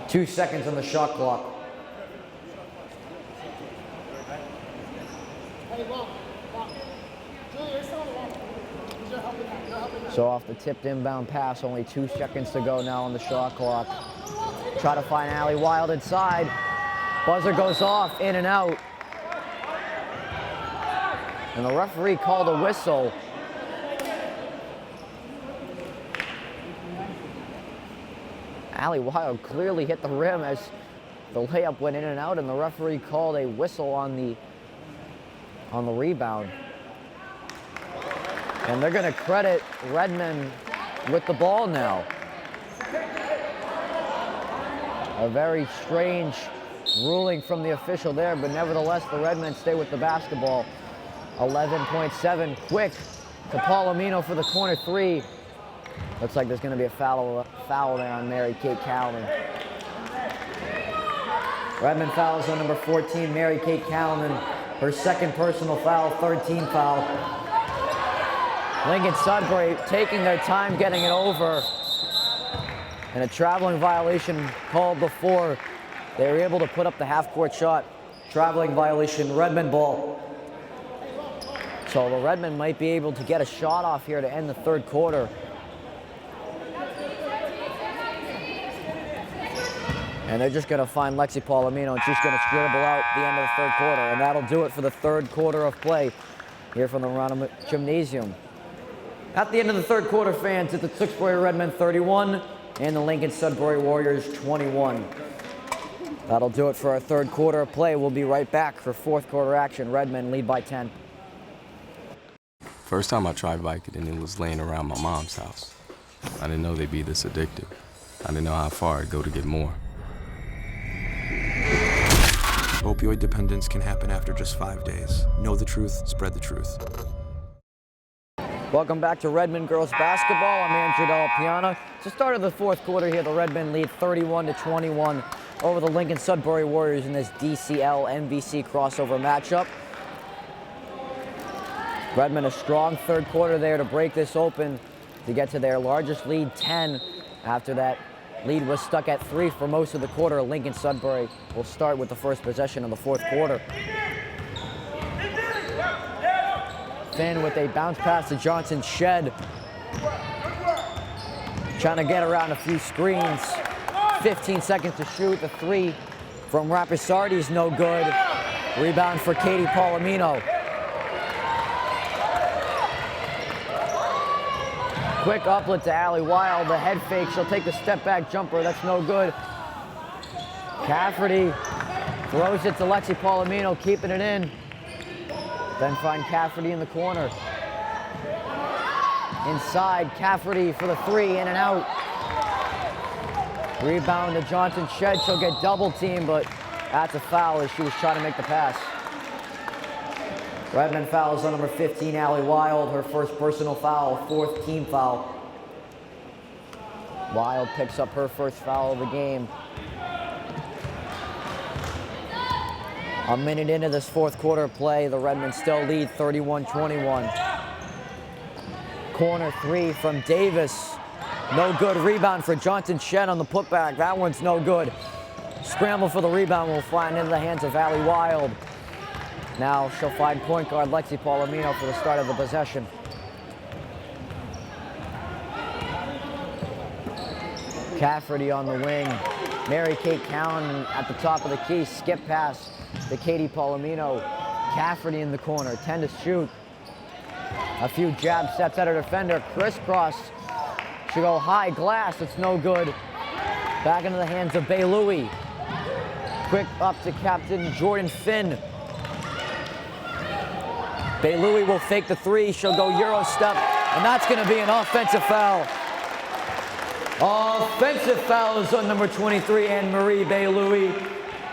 Two seconds on the shot clock. So off the tipped inbound pass, only 2 seconds to go now on the shot clock. Try to find Allie Wild inside. Buzzer goes off, in and out. And the referee called a whistle. Allie Wild clearly hit the rim as the layup went in and out, and the referee called a whistle on the rebound. And they're going to credit Redmen with the ball now. A very strange ruling from the official there, but nevertheless, the Redmen stay with the basketball. 11.7, quick to Palomino for the corner three. Looks like there's going to be a foul there on Mary Kate Callanan. Redmen fouls on number 14, Mary Kate Callanan. Her second personal foul, third team foul. Lincoln-Sudbury taking their time getting it over. And a traveling violation called before they were able to put up the half-court shot. Traveling violation, Redmen ball. So the Redmen might be able to get a shot off here to end the third quarter. And they're just going to find Lexi Palomino, and she's going to scribble out the end of the third quarter. And that'll do it for the third quarter of play here from the Ronham Gymnasium. At the end of the third quarter, fans, it's the Tewksbury Redmen 31 and the Lincoln-Sudbury Warriors 21. That'll do it for our third quarter of play. We'll be right back for fourth quarter action. Redmen lead by 10. First time I tried Vicodin, and it was laying around my mom's house. I didn't know they'd be this addictive. I didn't know how far I'd go to get more. Opioid dependence can happen after just 5 days. Know the truth, spread the truth. Welcome back to Redmen girls basketball. I'm Andrew Delapiana. It's the start of the fourth quarter here. The Redmen lead 31-21 over the Lincoln-Sudbury Warriors in this DCL-MVC crossover matchup. Redmen a strong third quarter there to break this open to get to their largest lead, 10. After that lead was stuck at 3 for most of the quarter. Lincoln-Sudbury will start with the first possession of the fourth quarter. Finn with a bounce pass to Johnson Shed. Trying to get around a few screens. 15 seconds to shoot. The three from Rapisardi is no good. Rebound for Katie Palomino. Quick uplet to Allie Wild. The head fake. She'll take the step back jumper. That's no good. Cafferty throws it to Lexi Palomino, keeping it in. Then find Cafferty in the corner. Inside, Cafferty for the three, in and out. Rebound to Johnson Shed. She'll get double teamed, but that's a foul as she was trying to make the pass. Redmen fouls on number 15, Allie Wild. Her first personal foul, fourth team foul. Wild picks up her first foul of the game. A minute into this fourth quarter play, the Redmen still lead 31-21. Corner three from Davis. No good. Rebound for Johnson Shed on the putback. That one's no good. Scramble for the rebound will fly into the hands of Allie Wild. Now she'll find point guard Lexi Palomino for the start of the possession. Cafferty on the wing. Mary Kate Cowan at the top of the key. Skip pass to Katie Palomino. Cafferty in the corner. 10 to shoot. A few jab sets at her defender. Crisscross. She go high glass. It's no good. Back into the hands of Bay Louie. Quick up to captain Jordan Finn. Bay Louie will fake the three. She'll go Euro step. And that's going to be an offensive foul. Offensive fouls on number 23, Anne-Marie Bay Louie.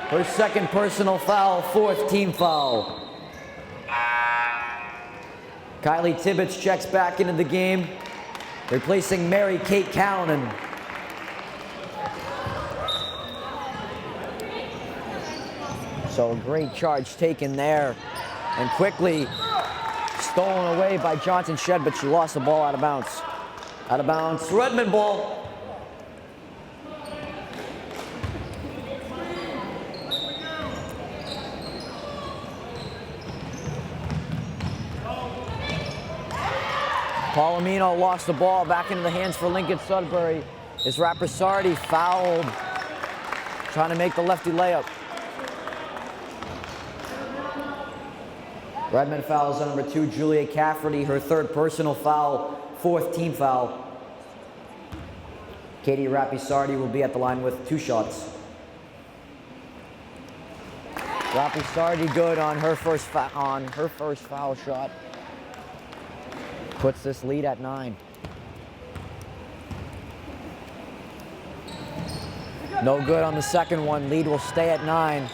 Her second personal foul, fourth team foul. Kylie Tibbetts checks back into the game, replacing Mary Kate Cowan. So a great charge taken there, and quickly stolen away by Johnson Shed, but she lost the ball out of bounds. Out of bounds, Redmond ball. Palomino lost the ball back into the hands for Lincoln-Sudbury. Is Rappersardi fouled, trying to make the lefty layup. Redmond fouls on number 2, Julia Cafferty, her third personal foul, fourth team foul. Katie Rappersardi will be at the line with 2 shots. Rappersardi good on her first foul shot. Puts this lead at 9. No good on the second one. Lead will stay at 9.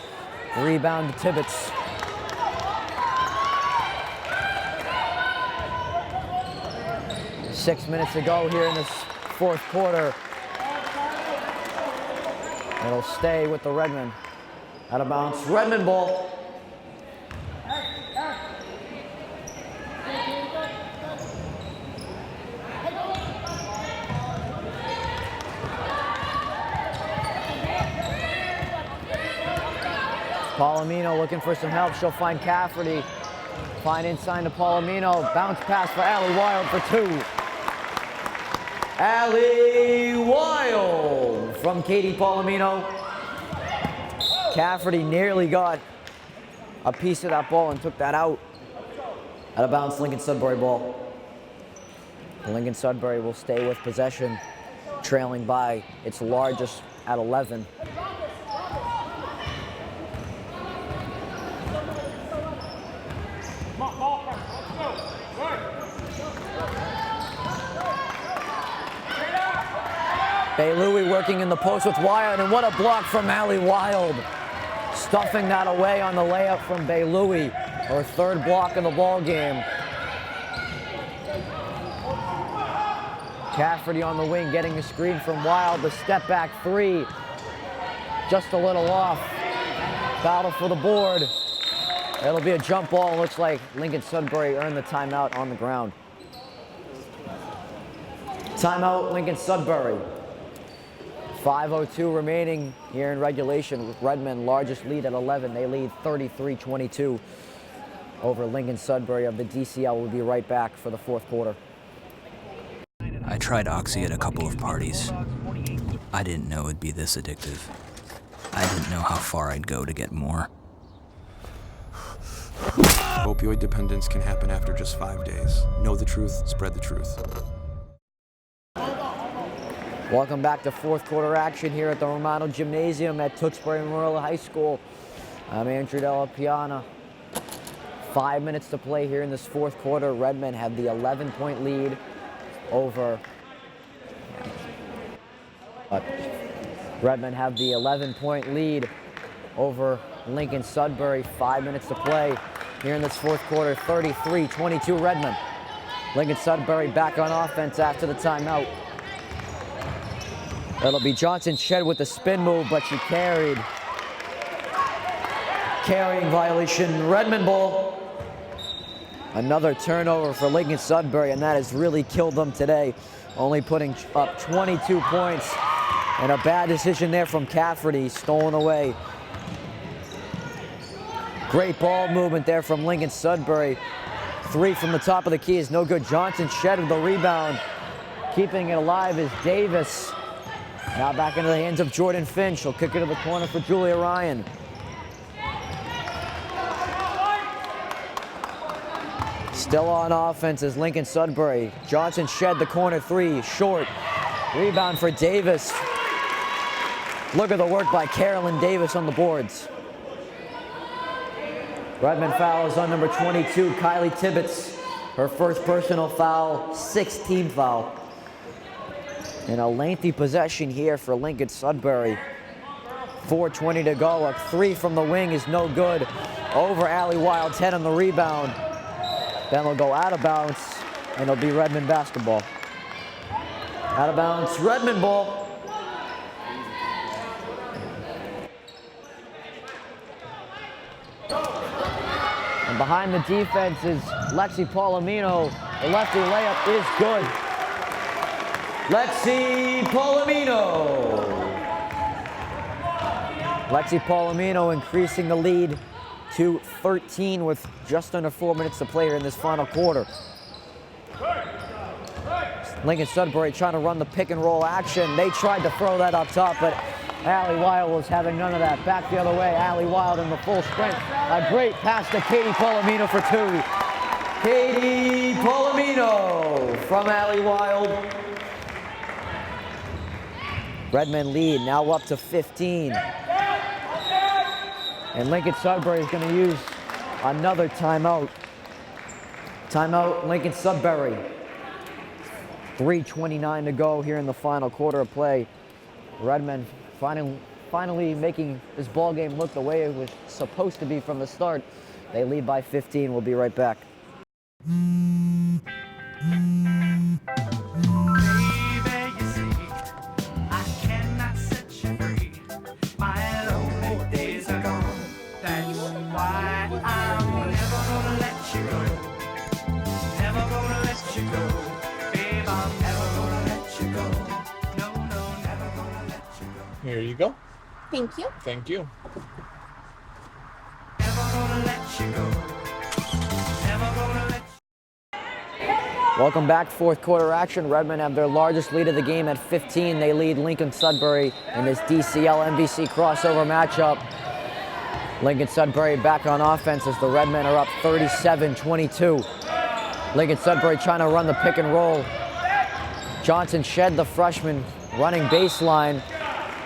Rebound to Tibbetts. Six minutes to go here in this fourth quarter. It'll stay with the Redmen. Out of bounds. Redmond ball. Palomino looking for some help. She'll find Cafferty. Fine inside to Palomino. Bounce pass for Allie Wild for 2. Allie Wild from Katie Palomino. Cafferty nearly got a piece of that ball and took that out. Out of bounds, Lincoln-Sudbury ball. Lincoln-Sudbury will stay with possession, trailing by its largest at 11. Bay Louie working in the post with Wild, and what a block from Allie Wild. Stuffing that away on the layup from Bay Louie, her third block of the ball game. Cafferty on the wing getting a screen from Wild. The step back 3, just a little off. Battle for the board. It'll be a jump ball. Looks like Lincoln-Sudbury earned the timeout on the ground. Timeout, Lincoln-Sudbury. 5:02 remaining here in regulation, with Redmond largest lead at 11. They lead 33-22 over Lincoln-Sudbury of the DCL. We'll be right back for the fourth quarter. I tried Oxy at a couple of parties. I didn't know it'd be this addictive. I didn't know how far I'd go to get more. Opioid dependence can happen after just 5 days. Know the truth, spread the truth. Welcome back to fourth quarter action here at the Romano Gymnasium at Tewksbury Memorial High School. I'm Andrew Della Piana. 5 minutes to play here in this fourth quarter. Redmond have the 11-point lead over. Redmond have the 11-point lead over Lincoln-Sudbury. 5 minutes to play here in this fourth quarter. 33-22 Redmond. Lincoln-Sudbury back on offense after the timeout. It'll be Johnson Shed with the spin move, but she carried. Carrying violation, Redmond ball. Another turnover for Lincoln-Sudbury, and that has really killed them today. Only putting up 22 points. And a bad decision there from Cafferty, stolen away. Great ball movement there from Lincoln-Sudbury. 3 from the top of the key is no good. Johnson Shed with the rebound. Keeping it alive is Davis. Now back into the hands of Jordan Finch. She'll kick it to the corner for Julia Ryan. Still on offense is Lincoln-Sudbury. Johnson Shed the corner 3, short. Rebound for Davis. Look at the work by Carolyn Davis on the boards. Redmond fouls on number 22, Kylie Tibbetts. Her first personal foul, 6th team foul. And a lengthy possession here for Lincoln-Sudbury. 4:20 to go. A 3 from the wing is no good. Over Allie Wild's head on the rebound. Then they'll go out of bounds, and it'll be Redmond basketball. Out of bounds, Redmond ball. And behind the defense is Lexi Palomino. The lefty layup is good. Lexi Palomino. Lexi Palomino increasing the lead to 13 with just under 4 minutes to play here in this final quarter. Lincoln-Sudbury trying to run the pick and roll action. They tried to throw that up top, but Allie Wild was having none of that. Back the other way, Allie Wild in the full sprint. A great pass to Katie Palomino for 2. Katie Palomino from Allie Wild. Redmond lead now up to 15. And Lincoln-Sudbury is going to use another timeout. Timeout, Lincoln-Sudbury. 3:29 to go here in the final quarter of play. Redmond finally making this ball game look the way it was supposed to be from the start. They lead by 15. We'll be right back. Here you go. Thank you. Thank you. Welcome back, fourth quarter action. Redmond have their largest lead of the game at 15. They lead Lincoln-Sudbury in this DCL-MVC crossover matchup. Lincoln-Sudbury back on offense as the Redmen are up 37-22. Lincoln-Sudbury trying to run the pick and roll. Johnson Shed, the freshman, running baseline.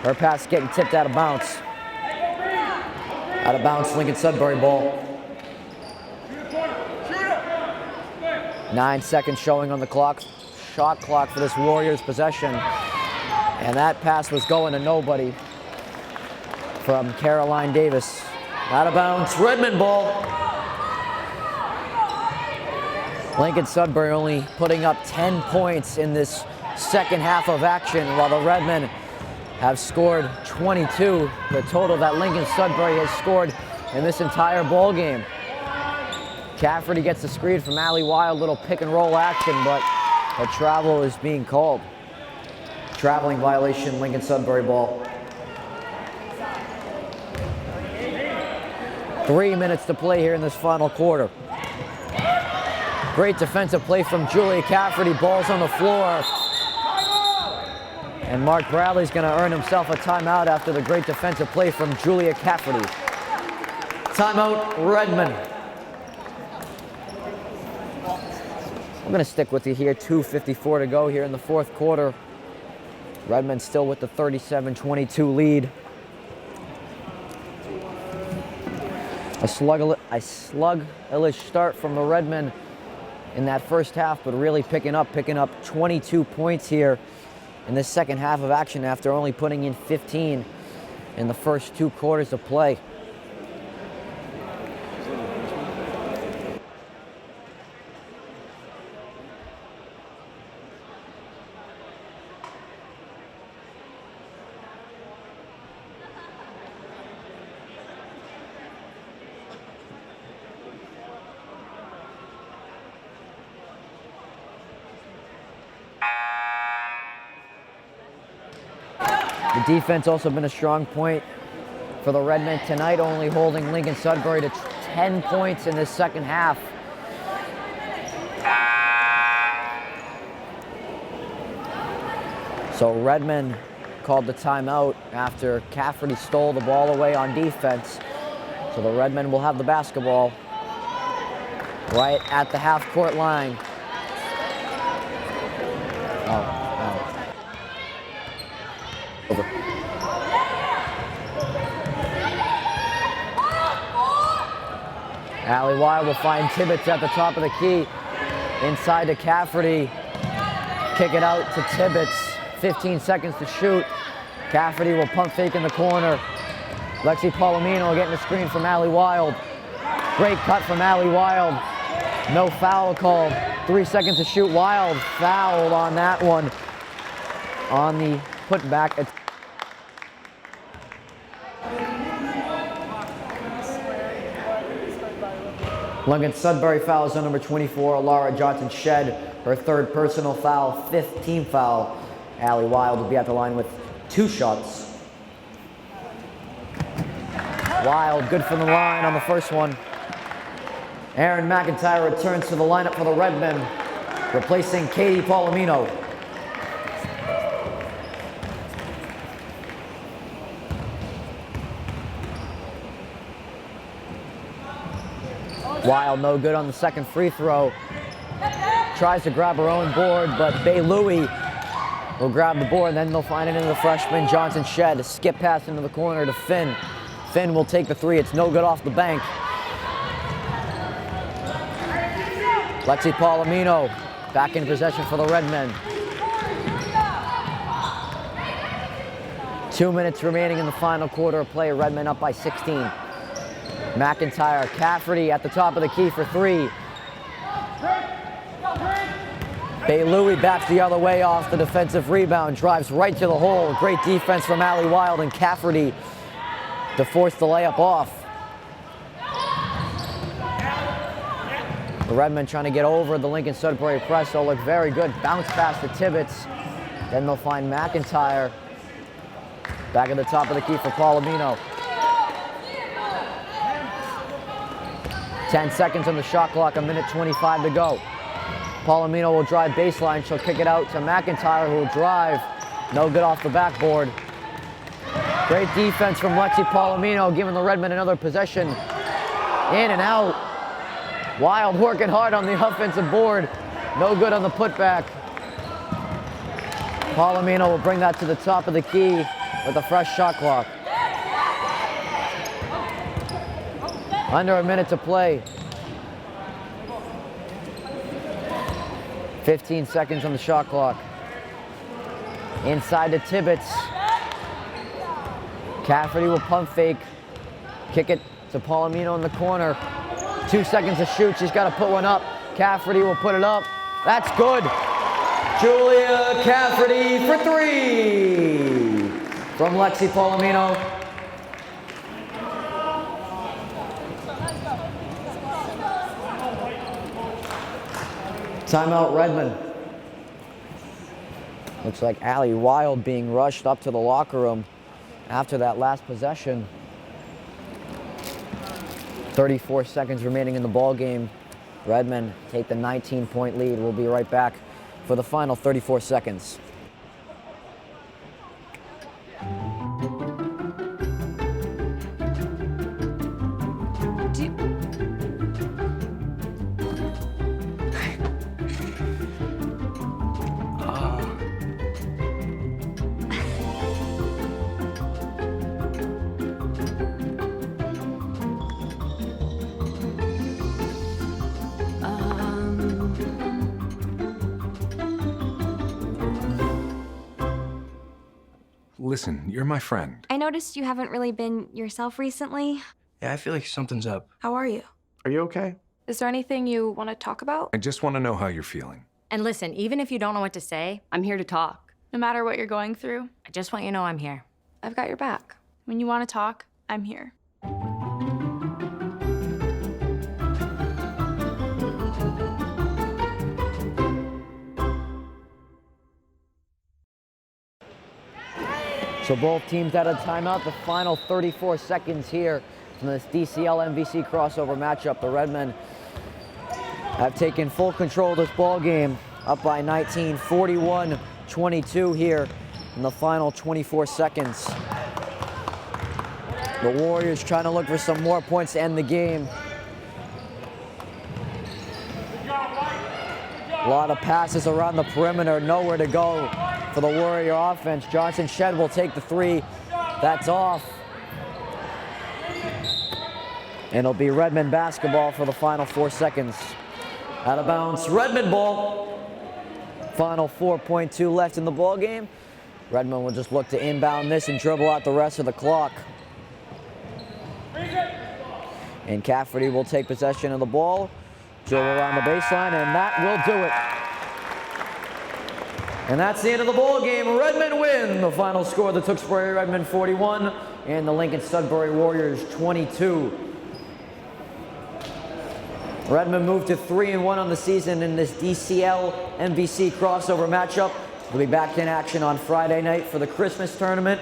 Her pass getting tipped out of bounds. Out of bounds, Lincoln-Sudbury ball. 9 seconds showing on the clock. Shot clock for this Warriors possession. And that pass was going to nobody from Caroline Davis. Out of bounds, Redmond ball. Lincoln-Sudbury only putting up 10 points in this second half of action, while the Redmen have scored 22, the total that Lincoln-Sudbury has scored in this entire ball game. Cafferty gets the screen from Allie Wild, little pick and roll action, but a travel is being called. Traveling violation, Lincoln-Sudbury ball. 3 minutes to play here in this final quarter. Great defensive play from Julia Cafferty, balls on the floor. And Mark Bradley's going to earn himself a timeout after the great defensive play from Julia Cafferty. Timeout, Redmond. I'm going to stick with you here. 2:54 to go here in the fourth quarter. Redmond still with the 37-22 lead. A sluggish start from the Redmen in that first half, but really picking up 22 points here in the second half of action after only putting in 15 in the first 2 quarters of play. The defense also been a strong point for the Redmen tonight, only holding Lincoln-Sudbury to 10 points in the second half. So Redmen called the timeout after Cafferty stole the ball away on defense. So the Redmen will have the basketball right at the half-court line. Over. Allie Wild will find Tibbetts at the top of the key. Inside to Cafferty. Kick it out to Tibbetts. 15 seconds to shoot. Cafferty will pump fake in the corner. Lexi Palomino getting a screen from Allie Wild. Great cut from Allie Wild. No foul called. 3 seconds to shoot. Wild fouled on that one. On the putback. Lincoln-Sudbury foul is on number 24, Laura Johnson-Shed. Her third personal foul, fifth team foul. Allie Wild will be at the line with 2 shots. Wild, good from the line on the first one. Erin McIntyre returns to the lineup for the Redmen, replacing Katie Palomino. Wild no good on the second free throw. Tries to grab her own board, but Bay Louie will grab the board, and then they'll find it into the freshman Johnson-Shed. Skip pass into the corner to Finn. Finn will take the three. It's no good off the bank. Lexi Palomino back in possession for the Redmen. 2 minutes remaining in the final quarter of play. Redmen up by 16. McIntyre, Cafferty at the top of the key for 3. Bay Louie backs the other way off the defensive rebound, drives right to the hole. Great defense from Allie Wild and Cafferty to force the layup off. The Redmen trying to get over the Lincoln-Sudbury press. They'll look very good. Bounce pass to Tibbetts. Then they'll find McIntyre back at the top of the key for Palomino. 10 seconds on the shot clock, a minute 25 to go. Palomino will drive baseline. She'll kick it out to McIntyre, who will drive. No good off the backboard. Great defense from Lexi Palomino, giving the Redmen another possession. In and out. Wild working hard on the offensive board. No good on the putback. Palomino will bring that to the top of the key with a fresh shot clock. Under a minute to play. 15 seconds on the shot clock. Inside to Tibbetts. Cafferty will pump fake. Kick it to Palomino in the corner. 2 seconds to shoot. She's got to put one up. Cafferty will put it up. That's good. Julia Cafferty for 3 from Lexi Palomino. Timeout Redmen. Looks like Allie Wild being rushed up to the locker room after that last possession. 34 seconds remaining in the ball game. Redmen take the 19-point lead. We'll be right back for the final 34 seconds. Listen, you're my friend. I noticed you haven't really been yourself recently. Yeah, I feel like something's up. How are you? Are you okay? Is there anything you want to talk about? I just want to know how you're feeling. And listen, even if you don't know what to say, I'm here to talk. No matter what you're going through, I just want you to know I'm here. I've got your back. When you want to talk, I'm here. So both teams out of timeout. The final 34 seconds here from this DCL-MVC crossover matchup. The Redmen have taken full control of this ball game, up by 19, 41-22 here in the final 24 seconds. The Warriors trying to look for some more points to end the game. A lot of passes around the perimeter, nowhere to go for the Warrior offense. Johnson Shed will take the three. That's off. And it'll be Redmond basketball for the final 4 seconds. Out of bounds, Redmond ball. Final 4.2 left in the ball game. Redmond will just look to inbound this and dribble out the rest of the clock. And Cafferty will take possession of the ball, dribble around the baseline, and that will do it. And that's the end of the ball game. Redmond win. The final score: the Tewksbury Redmen 41 and the Lincoln-Sudbury Warriors 22. Redmond moved to 3-1 on the season in this DCL-MVC crossover matchup. They'll be back in action on Friday night for the Christmas tournament.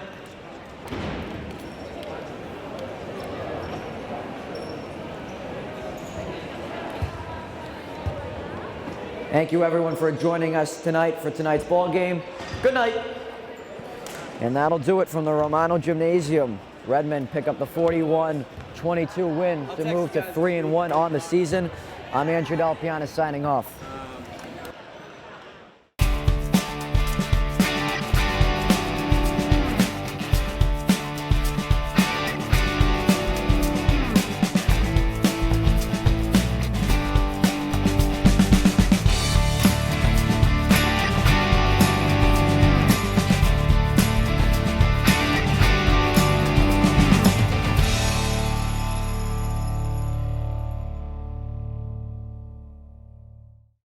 Thank you everyone for joining us tonight for tonight's ball game. Good night. And that'll do it from the Romano Gymnasium. Redmond pick up the 41-22 win to move to 3-1 on the season. I'm Andrew Del Piana signing off.